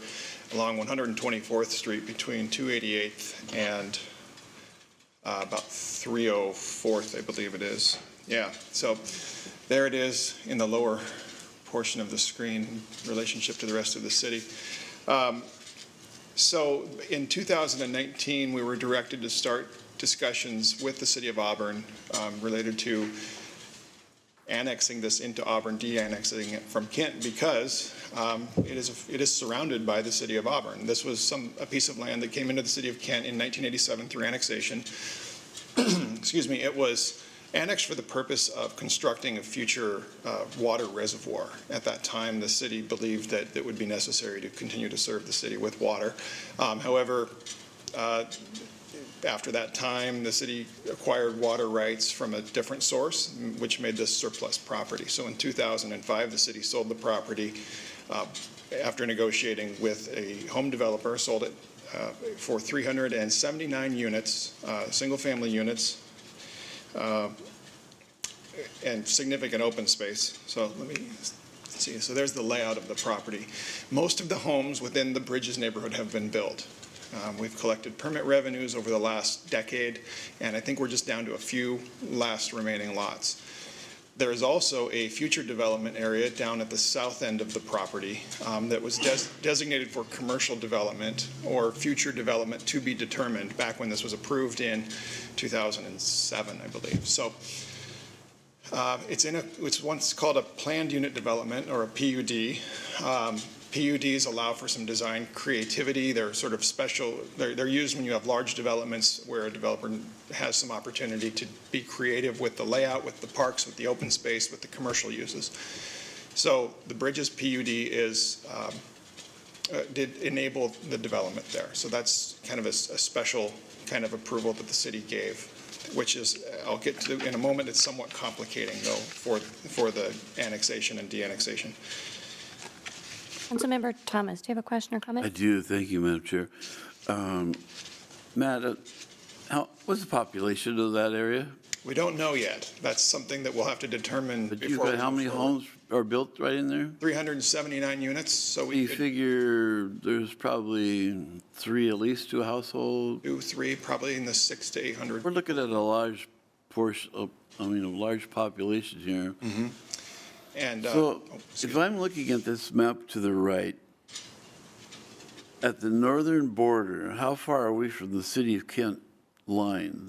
along 124th Street between 288th and about 304th, I believe it is. Yeah, so there it is in the lower portion of the screen in relationship to the rest of the city. So in 2019, we were directed to start discussions with the City of Auburn related to annexing this into Auburn, de-annexing it from Kent, because it is surrounded by the City of Auburn. This was a piece of land that came into the City of Kent in 1987 through annexation. Excuse me, it was annexed for the purpose of constructing a future water reservoir. At that time, the city believed that it would be necessary to continue to serve the city with water. However, after that time, the city acquired water rights from a different source, which made this surplus property. So in 2005, the city sold the property after negotiating with a home developer, sold it for 379 units, single-family units, and significant open space. So let me see. So there's the layout of the property. Most of the homes within the Bridges neighborhood have been built. We've collected permit revenues over the last decade, and I think we're just down to a few last remaining lots. There is also a future development area down at the south end of the property that was designated for commercial development or future development to be determined back when this was approved in 2007, I believe. So it's once called a planned unit development, or a PUD. PUDs allow for some design creativity. They're sort of special. They're used when you have large developments where a developer has some opportunity to be creative with the layout, with the parks, with the open space, with the commercial uses. So the Bridges PUD did enable the development there. So that's kind of a special kind of approval that the city gave, which is, I'll get to in a moment, it's somewhat complicating though for the annexation and de-annexation. Councilmember Thomas, do you have a question or comment? I do, thank you, Madam Chair. Matt, what's the population of that area? We don't know yet. That's something that we'll have to determine But you've before. got how many homes are built right in there? 379 units, so You we could figure there's probably 3 at least to a household? do 3, probably in the 600 to 800. We're looking at a large portion of, a large population here. And, So excuse if I'm looking at this map to the right, at the northern border, how far are we from the city of Kent line?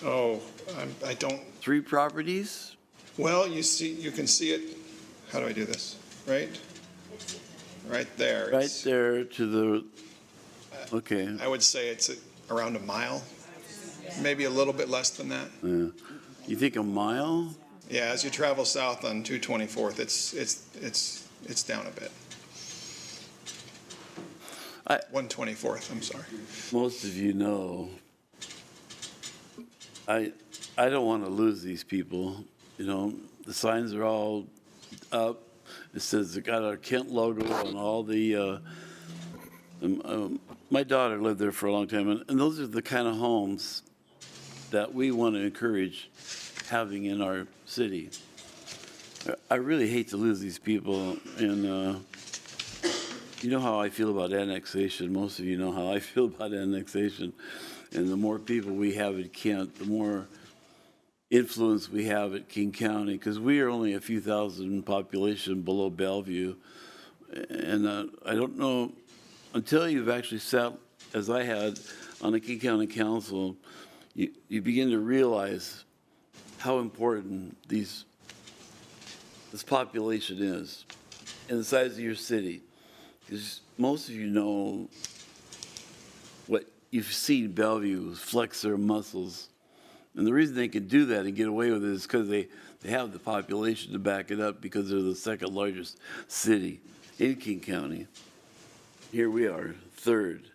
I don't, 3 properties? well, you can see it, how do I do this? Right? Right there. Right It's- there to the, okay. I would say it's around a mile, maybe a little bit less than that. You think a mile? Yeah, as you travel south on 224th, it's down a bit. 124th, I'm sorry. Most of you know, I don't want to lose these people. The signs are all up. It says they got our Kent logo on all the, my daughter lived there for a long time, and those are the kind of homes that we want to encourage having in our city. I really hate to lose these people, and you know how I feel about annexation. Most of you know how I feel about annexation. And the more people we have in Kent, the more influence we have at King County, because we are only a few thousand population below Bellevue. And I don't know, until you've actually sat, as I had, on the King County Council, you begin to realize how important this population is and the size of your city. Because most of you know what you've seen Bellevue flex their muscles. And the reason they can do that and get away with it is because they have the population to back it up, because they're the second largest city in King County. Here we are, third,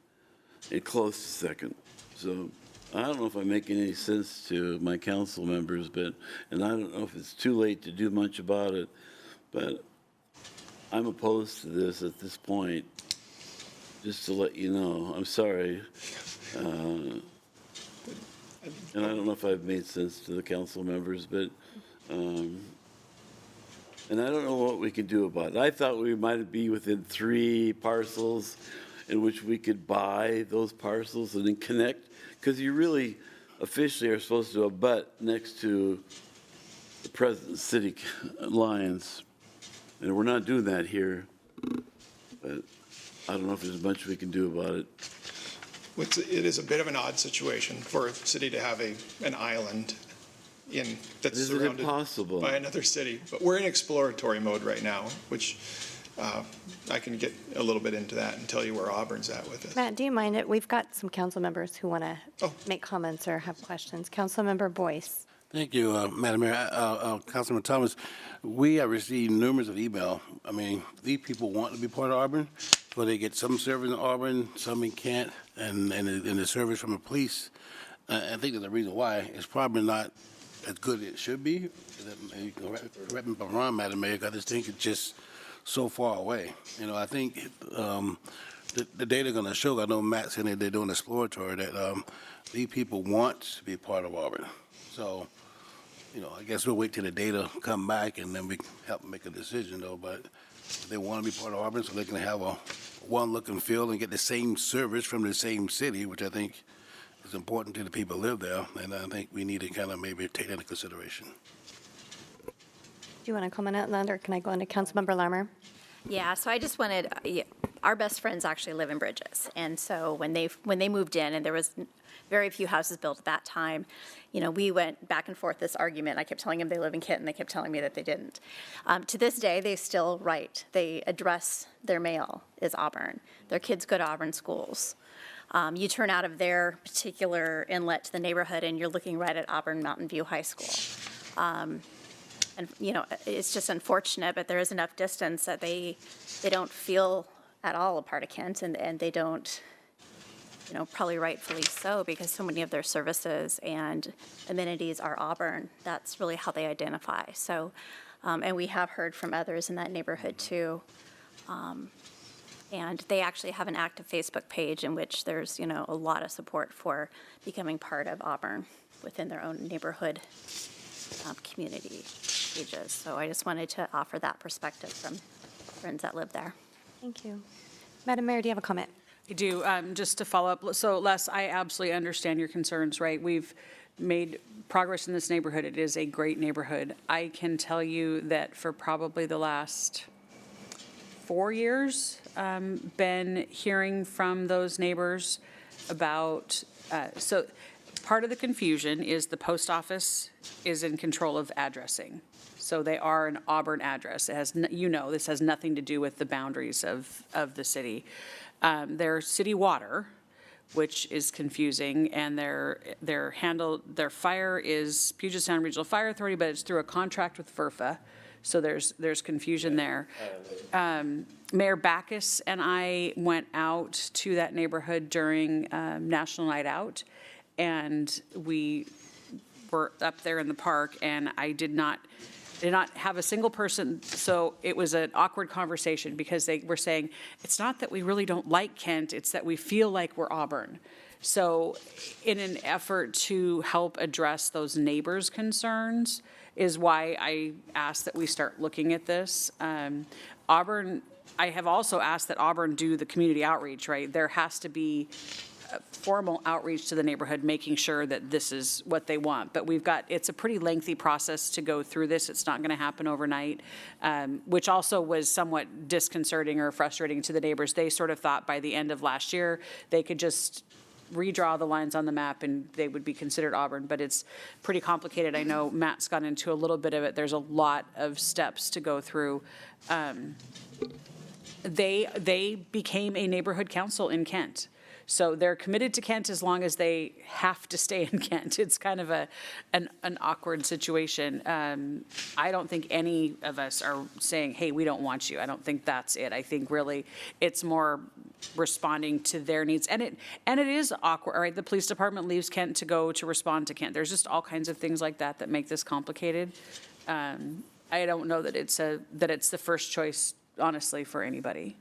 and close to second. So I don't know if I'm making any sense to my council members, and I don't know if it's too late to do much about it, but I'm opposed to this at this point, just to let you know. I'm sorry. And I don't know if I've made sense to the council members, but, and I don't know what we can do about it. I thought we might be within 3 parcels in which we could buy those parcels and then connect, because you really officially are supposed to abut next to the present city lines. And we're not doing that here, but I don't know if there's much we can do about it. It is a bit of an odd situation for a city to have an island that's Isn't it surrounded possible? by another city. But we're in exploratory mode right now, which I can get a little bit into that and tell you where Auburn's at with it. Matt, do you mind it? We've got some council members who want to Oh. make comments or have questions. Councilmember Boyce. Thank you, Madam Mayor. Councilman Thomas, we have received numerous of email. I mean, these people want to be part of Auburn, but they get some service in Auburn, some in Kent, and the service from the police. I think there's a reason why. It's probably not as good as it should be. And you can correct me if I'm wrong, Madam Mayor, because I just think it's just so far away. I think the data going to show, I know Matt said they're doing exploratory, that these people want to be part of Auburn. So, I guess we'll wait till the data come back and then we can help make a decision, though. But if they want to be part of Auburn, so they can have a one look and feel and get the same service from the same city, which I think is important to the people who live there. And I think we need to kind of maybe take that into consideration. Do you want to comment on that, or can I go into Councilmember Larmer? Yeah, so I just wanted, our best friends actually live in Bridges. And so when they moved in, and there was very few houses built at that time, we went back and forth this argument. I kept telling them they live in Kent, and they kept telling me that they didn't. To this day, they still write. They address their mail is Auburn. Their kids go to Auburn schools. You turn out of their particular inlet to the neighborhood, and you're looking right at Auburn Mountain View High School. And, it's just unfortunate, but there is enough distance that they don't feel at all a part of Kent, and they don't, probably rightfully so, because so many of their services and amenities are Auburn. That's really how they identify. So, and we have heard from others in that neighborhood too. And they actually have an active Facebook page in which there's, a lot of support for becoming part of Auburn within their own neighborhood community pages. So I just wanted to offer that perspective from friends that live there. Thank you. Madam Mayor, do you have a comment? I do, just to follow up. So Les, I absolutely understand your concerns, right? We've made progress in this neighborhood. It is a great neighborhood. I can tell you that for probably the last 4 years, been hearing from those neighbors about, so part of the confusion is the post office is in control of addressing. So they are an Auburn address. It has, this has nothing to do with the boundaries of the city. Their city water, which is confusing, and their fire is Puget Sound Regional Fire Authority, but it's through a contract with FERPA. So there's confusion there. Mayor Backus and I went out to that neighborhood during National Night Out, and we were up there in the park, and I did not have a single person. So it was an awkward conversation because they were saying, it's not that we really don't like Kent, it's that we feel like we're Auburn. So in an effort to help address those neighbors' concerns is why I asked that we start looking at this. Auburn, I have also asked that Auburn do the community outreach, right? There has to be formal outreach to the neighborhood, making sure that this is what they want. But it's a pretty lengthy process to go through this. It's not going to happen overnight, which also was somewhat disconcerting or frustrating to the neighbors. They sort of thought by the end of last year, they could just redraw the lines on the map and they would be considered Auburn, but it's pretty complicated. I know Matt's gone into a little bit of it. There's a lot of steps to go through. They became a neighborhood council in Kent. So they're committed to Kent as long as they have to stay in Kent. It's kind of an awkward situation. I don't think any of us are saying, hey, we don't want you. I don't think that's it. I think really it's more responding to their needs. And it is awkward, right? The police department leaves Kent to go to respond to Kent. There's just all kinds of things like that make this complicated. I don't know that it's the first choice, honestly, for anybody.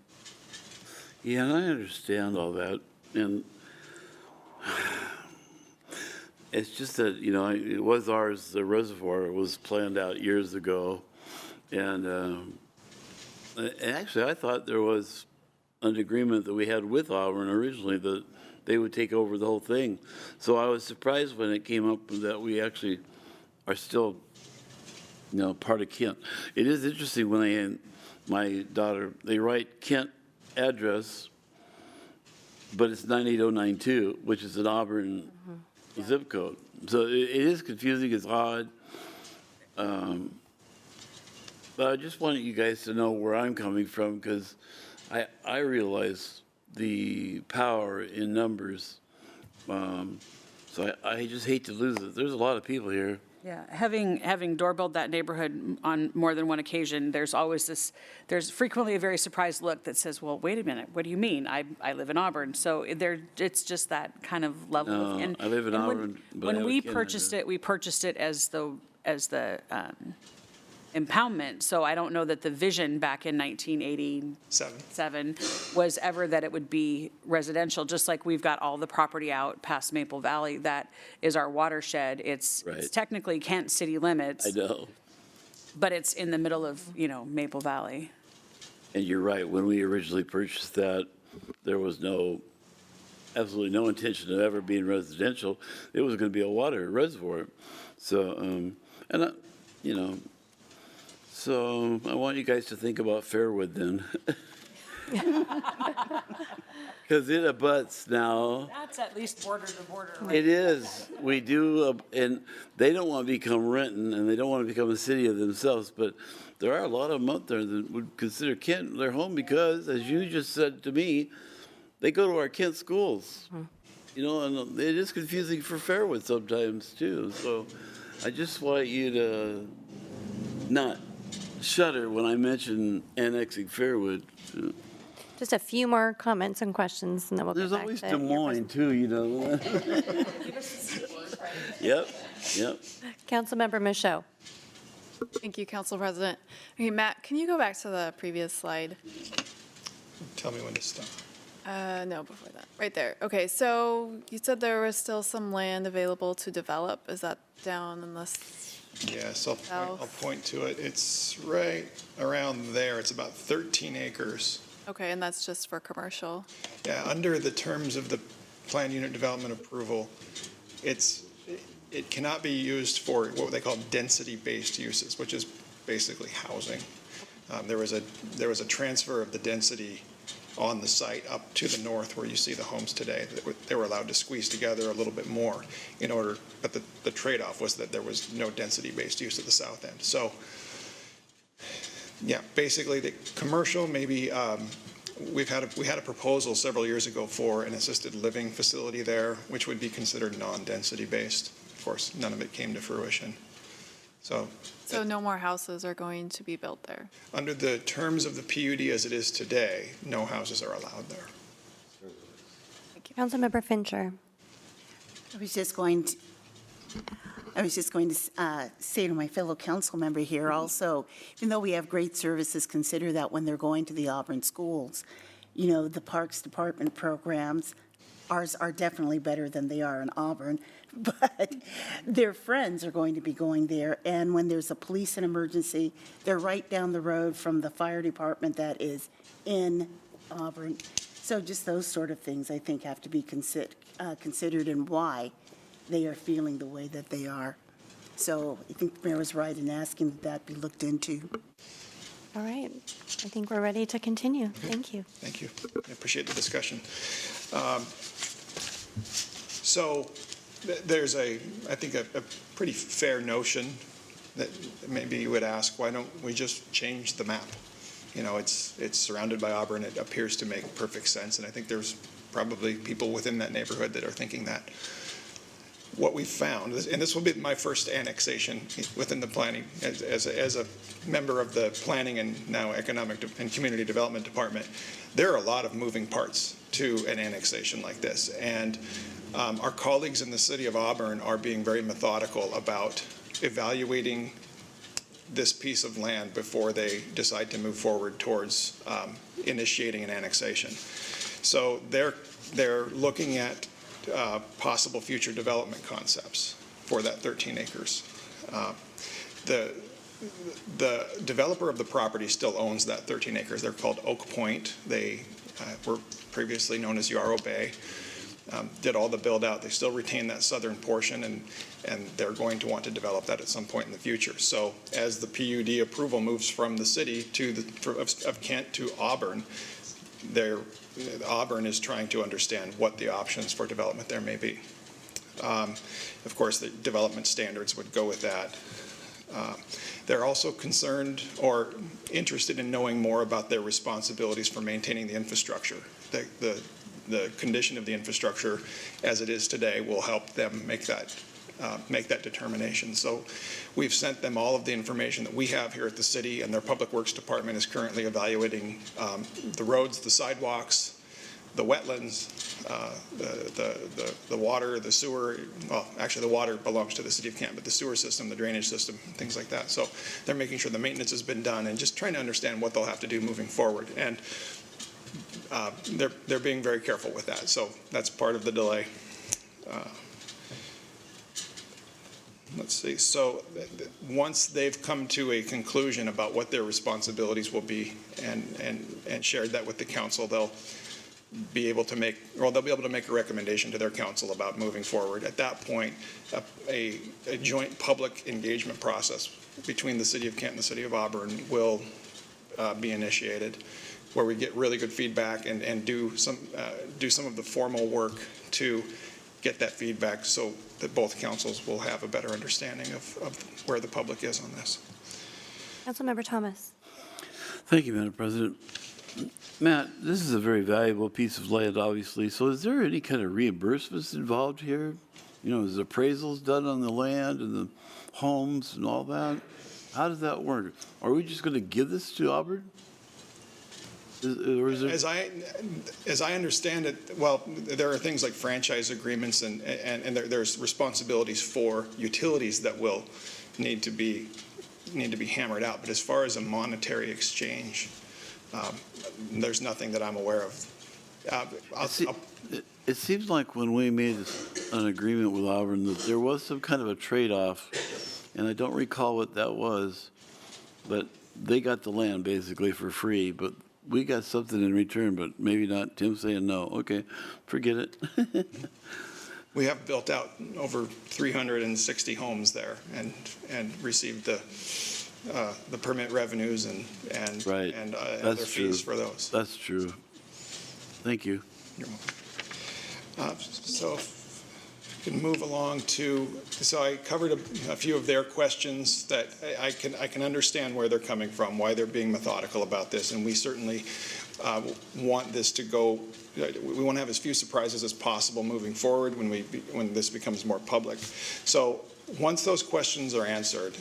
Yeah, and I understand all that. And it's just that, it was ours, the reservoir was planned out years ago. And actually, I thought there was an agreement that we had with Auburn originally that they would take over the whole thing. So I was surprised when it came up that we actually are still, part of Kent. It is interesting when my daughter, they write Kent address, but it's 98092, which is an Auburn zip code. So it is confusing, it's odd. But I just wanted you guys to know where I'm coming from, because I realize the power in numbers. So I just hate to lose it. There's a lot of people here. Yeah, having doorbelled that neighborhood on more than one occasion, there's frequently a very surprised look that says, well, wait a minute, what do you mean? I live in Auburn. So it's just that kind of level. No, I live in Auburn. When we purchased it, we purchased it as the impoundment. So I don't know that the vision back in 1987 was ever that it would be residential, just like we've got all the property out past Maple Valley. That is our watershed. It's technically Kent city limits. I know. But it's in the middle of, Maple Valley. And you're right. When we originally purchased that, there was absolutely no intention of ever being residential. It was going to be a water reservoir. So, so I want you guys to think about Fairwood then. Because it abuts now. That's at least border to border. Right? It is. We do, and they don't want to become Renton, and they don't want to become a city of themselves, but there are a lot of them out there that would consider Kent their home because, as you just said to me, they go to our Kent schools. And it is confusing for Fairwood sometimes, too. So I just want you to not shudder when I mention annexing Fairwood. Just a few more comments and questions, and then we'll There's get back always to Des Moines, too, Yep. Councilmember Michaud. Thank you, Council President. Okay, Matt, can you go back to the previous slide? Tell me when to stop. No, before that. Right there. Okay, so you said there was still some land available to develop. Is that down in this? Yes, I'll point to it. It's right around there. It's about 13 acres. Okay, and that's just for commercial? Yeah, under the terms of the planned unit development approval, it cannot be used for what they call density-based uses, which is basically housing. There was a transfer of the density on the site up to the north where you see the homes today. They were allowed to squeeze together a little bit more in order, but the trade-off was that there was no density-based use at the south end. So, yeah, basically the commercial, maybe we had a proposal several years ago for an assisted living facility there, which would be considered non-density based. Of course, none of it came to fruition. So no more houses are going to be built there? Under the terms of the PUD as it is today, no houses are allowed there. Councilmember Fincher. I was just going to say to my fellow council member here also, even though we have great services, consider that when they're going to the Auburn schools, you know, the Parks Department programs, ours are definitely better than they are in Auburn, but their friends are going to be going there. And when there's a police and emergency, they're right down the road from the fire department that is in Auburn. So just those sort of things, I think, have to be considered and why they are feeling the way that they are. So I think the mayor was right in asking that that be looked into. All right. I think we're ready to continue. Thank you. Thank you. I appreciate the discussion. So there's I think, a pretty fair notion that maybe you would ask, why don't we just change the map? You know, it's surrounded by Auburn. It appears to make perfect sense. And I think there's probably people within that neighborhood that are thinking that. What we found, and this will be my first annexation within the planning, as a member of the Planning and now Economic and Community Development Department, there are a lot of moving parts to an annexation like this. And our colleagues in the city of Auburn are being very methodical about evaluating this piece of land before they decide to move forward towards initiating an annexation. So they're looking at possible future development concepts for that 13 acres. The developer of the property still owns that 13 acres. They're called Oak Pointe. They were previously known as Yarrow Bay. Did all the build out. They still retain that southern portion, and they're going to want to develop that at some point in the future. So as the PUD approval moves from the city of Kent to Auburn, Auburn is trying to understand what the options for development there may be. Of course, the development standards would go with that. They're also concerned or interested in knowing more about their responsibilities for maintaining the infrastructure. The condition of the infrastructure as it is today will help them make that determination. So we've sent them all of the information that we have here at the city, and their Public Works Department is currently evaluating the roads, the sidewalks, the wetlands, the water, the sewer. Well, actually the water belongs to the city of Kent, but the sewer system, the drainage system, things like that. So they're making sure the maintenance has been done and just trying to understand what they'll have to do moving forward. And they're being very careful with that. So that's part of the delay. Let's see. So once they've come to a conclusion about what their responsibilities will be and shared that with the council, they'll be able to make a recommendation to their council about moving forward. At that point, a joint public engagement process between the city of Kent and the city of Auburn will be initiated, where we get really good feedback and do some of the formal work to get that feedback so that both councils will have a better understanding of where the public is on this. Councilmember Thomas. Thank you, Madam President. Matt, this is a very valuable piece of land, obviously. So is there any kind of reimbursements involved here? You know, is appraisals done on the land and the homes and all that? How does that work? Are we just going to give this to Auburn? As I understand it, well, there are things like franchise agreements and there's responsibilities for utilities that will need to be hammered out. But as far as a monetary exchange, There's nothing that I'm aware of. It seems like when we made an agreement with Auburn that there was some kind of a trade-off, and I don't recall what that was, but they got the land basically for free, but we got something in return, but maybe not. Tim saying no. Okay, forget it. We have built out over 360 homes there and received the permit revenues and Right. and That's other true. fees for those. That's true. Thank you. You're welcome. So if we can move along to, so I covered a few of their questions that I can understand where they're coming from, why they're being methodical about this, and we certainly want this to go, we want to have as few surprises as possible moving forward when this becomes more public. So once those questions are answered,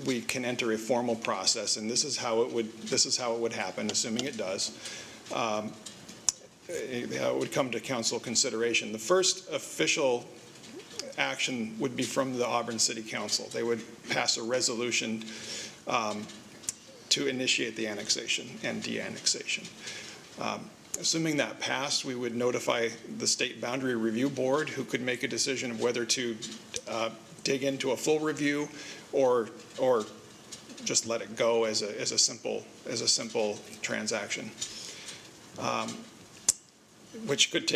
we can enter a formal process, and this is how it would happen, assuming it does. It would come to council consideration. The first official action would be from the Auburn City Council. They would pass a resolution to initiate the annexation and de-annexation. Assuming that passed, we would notify the State Boundary Review Board, who could make a decision of whether to dig into a full review or just let it go as a simple transaction. Which could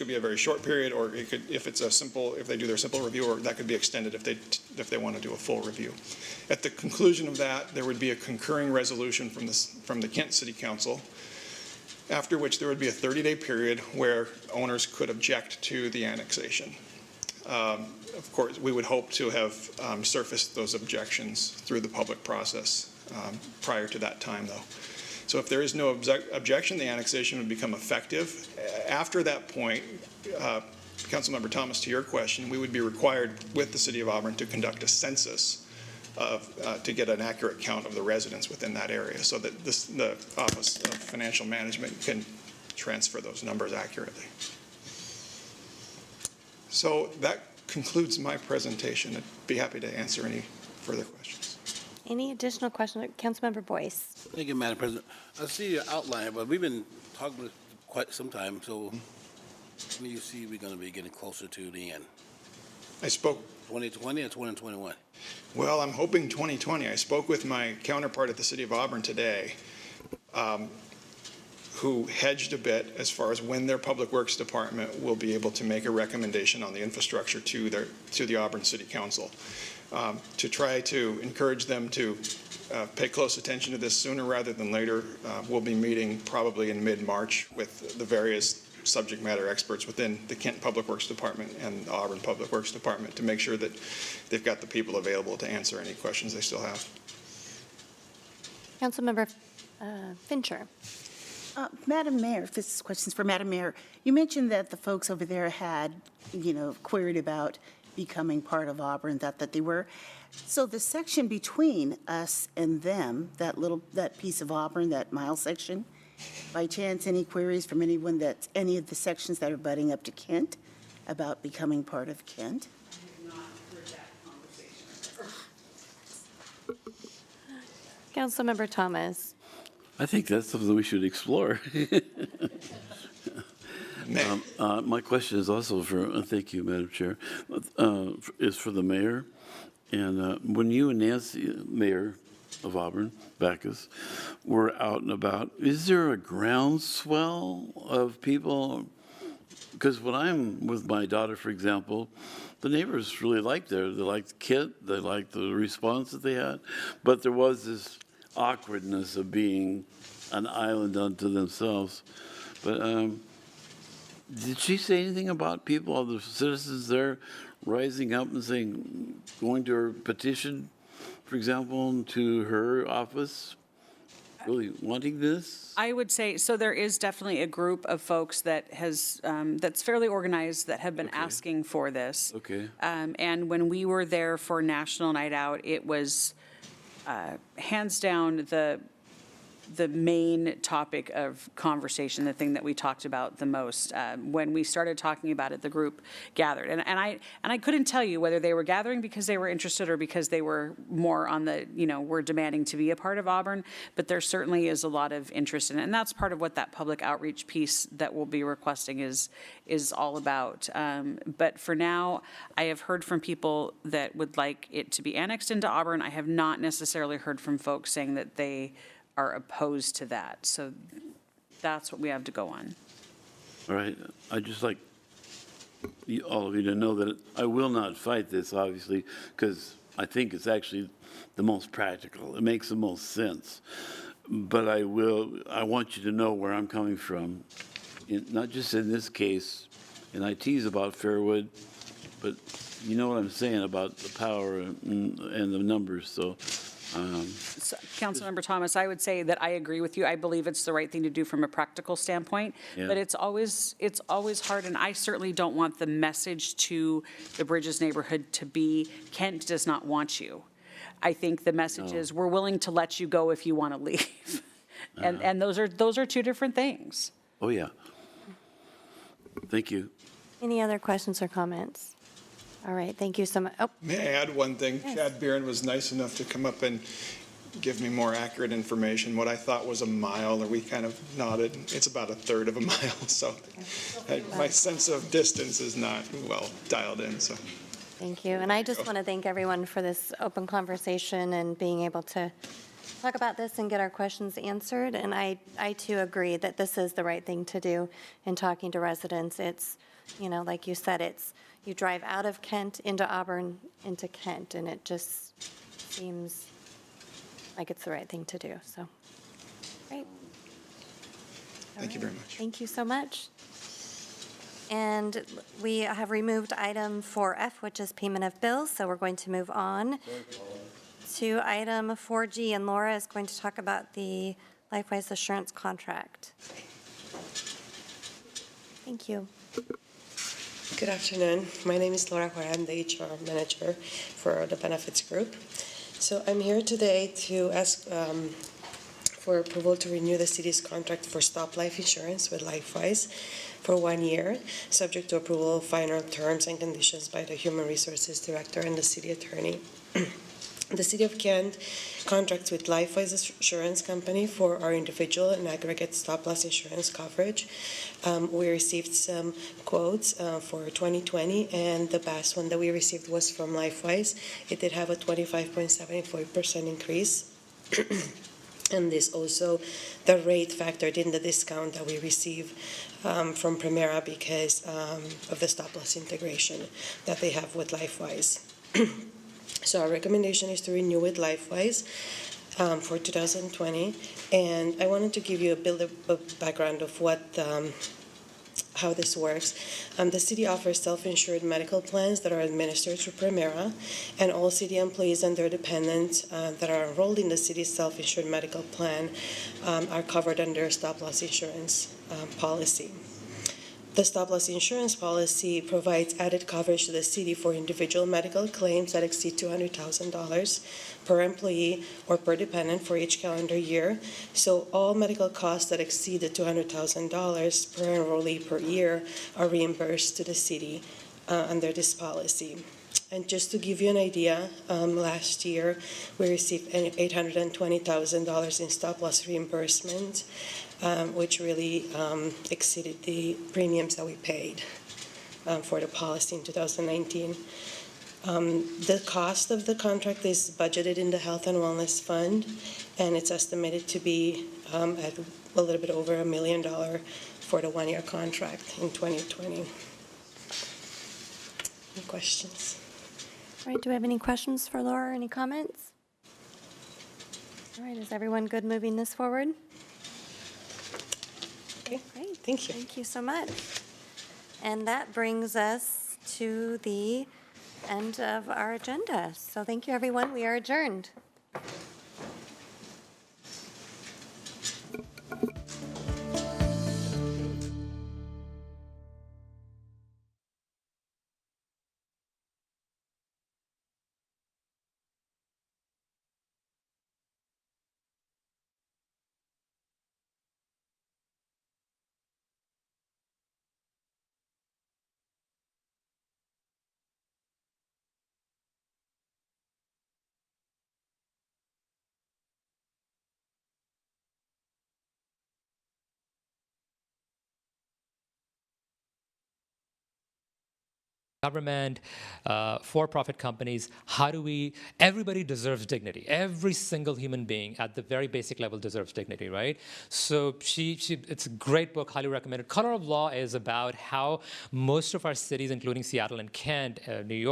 be a very short period, or it could, if they do their simple review, or that could be extended if they want to do a full review. At the conclusion of that, there would be a concurring resolution from the Kent City Council, after which there would be a 30-day period where owners could object to the annexation. Of course, we would hope to have surfaced those objections through the public process prior to that time, though. So if there is no objection, the annexation would become effective. After that point, Councilmember Thomas, to your question, we would be required with the City of Auburn to conduct a census to get an accurate count of the residents within that area, so that the Office of Financial Management can transfer those numbers accurately. So that concludes my presentation. I'd be happy to answer any further questions. Any additional questions? Councilmember Boyce. Thank you, Madam President. I see your outline, but we've been talking this quite some time, so when you see we're going to be getting closer to the end? I spoke 2020 or 2021? Well, I'm hoping 2020. I spoke with my counterpart at the City of Auburn today, who hedged a bit as far as when their Public Works Department will be able to make a recommendation on the infrastructure to the Auburn City Council, to try to encourage them to pay close attention to this sooner rather than later. We'll be meeting probably in mid-March with the various subject matter experts within the Kent Public Works Department and the Auburn Public Works Department to make sure that they've got the people available to answer any questions they still have. Councilmember Fincher. Madam Mayor, this is questions for Madam Mayor. You mentioned that the folks over there had, queried about becoming part of Auburn, that they were. So the section between us and them, that piece of Auburn, that mile section, by chance, any queries from anyone that's any of the sections that are butting up to Kent about becoming part of Kent? I have not heard that conversation. Councilmember Thomas. I think that's something we should explore. My question is also thank you, Madam Chair, is for the mayor. And when you and Nancy, Mayor of Auburn, Backus, were out and about, is there a groundswell of people? Because when I'm with my daughter, for example, the neighbors really liked there. They liked the kit, they liked the response that they had, but there was this awkwardness of being an island unto themselves. But did she say anything about people, other citizens there, rising up and saying, going to her petition, for example, to her office, really wanting this? I would say, so there is definitely a group of folks that has, that's fairly organized, that have been asking for this. Okay. And when we were there for National Night Out, it was hands down the main topic of conversation, the thing that we talked about the most. When we started talking about it, the group gathered. And I couldn't tell you whether they were gathering because they were interested or because they were more on the, were demanding to be a part of Auburn, but there certainly is a lot of interest in it. And that's part of what that public outreach piece that we'll be requesting is all about. But for now, I have heard from people that would like it to be annexed into Auburn. I have not necessarily heard from folks saying that they are opposed to that. So that's what we have to go on. All right, I'd just like all of you to know that I will not fight this, obviously, because I think it's actually the most practical. It makes the most sense. But I want you to know where I'm coming from, not just in this case, and I tease about Fairwood, but you know what I'm saying about the power and the numbers, so. So, Councilmember Thomas, I would say that I agree with you. I believe it's the right thing to do from a practical standpoint, Yeah. but it's always hard, and I certainly don't want the message to the Bridges neighborhood to be, Kent does not want you. I think the message is, we're willing to let you go if you want to leave. And those are two different things. Oh, yeah. Thank you. Any other questions or comments? All right, thank you so much. Oh, May I add one thing? Yes. Chad Beeren was nice enough to come up and give me more accurate information. What I thought was a mile, or we kind of nodded, it's about a third of a mile, so my sense of distance is not well dialed in, so. thank you. And I just want to thank everyone for this open conversation and being able to talk about this and get our questions answered. And I too agree that this is the right thing to do in talking to residents. It's, like you said, you drive out of Kent into Auburn into Kent, and it just seems like it's the right thing to do. So, great. Thank you very much. Thank you so much. And we have removed item 4F, which is payment of bills, so we're going to move on to item 4G, and Laura is going to talk about the LifeWise Assurance contract. Thank you. Good afternoon. My name is Laura Juarez. I'm the HR manager for the benefits group. So I'm here today to ask for approval to renew the city's contract for stop life insurance with LifeWise for 1 year, subject to approval of final terms and conditions by the Human Resources Director and the city attorney. The City of Kent contracts with LifeWise Insurance Company for our individual and aggregate stop-loss insurance coverage. We received some quotes for 2020, and the best one that we received was from LifeWise. It did have a 25.74% increase. And this also, the rate factored in the discount that we receive from Primera because of the stop-loss integration that they have with LifeWise. So our recommendation is to renew with LifeWise for 2020. And I wanted to give you a bit of background of how this works. The city offers self-insured medical plans that are administered through Primera, and all city employees and their dependents that are enrolled in the city's self-insured medical plan are covered under a stop-loss insurance policy. The stop-loss insurance policy provides added coverage to the city for individual medical claims that exceed $200,000 per employee or per dependent for each calendar year. So all medical costs that exceed the $200,000 per enrollee per year are reimbursed to the city under this policy. And just to give you an idea, last year we received $820,000 in stop-loss reimbursement, which really exceeded the premiums that we paid for the policy in 2019. The cost of the contract is budgeted in the Health and Wellness Fund, and it's estimated to be at a little bit over $1 million for the 1 year contract in 2020. Any questions? All right, do we have any questions for Laura? Any comments? All right, is everyone good moving this forward? Okay, Great. thank you. Thank you so much. And that brings us to the end of our agenda. So thank you, everyone. We are adjourned. government, for-profit companies. How do we, everybody deserves dignity. Every single human being at the very basic level deserves dignity, right? So it's a great book, highly recommended. Color of Law is about how most of our cities, including Seattle and Kent, New York,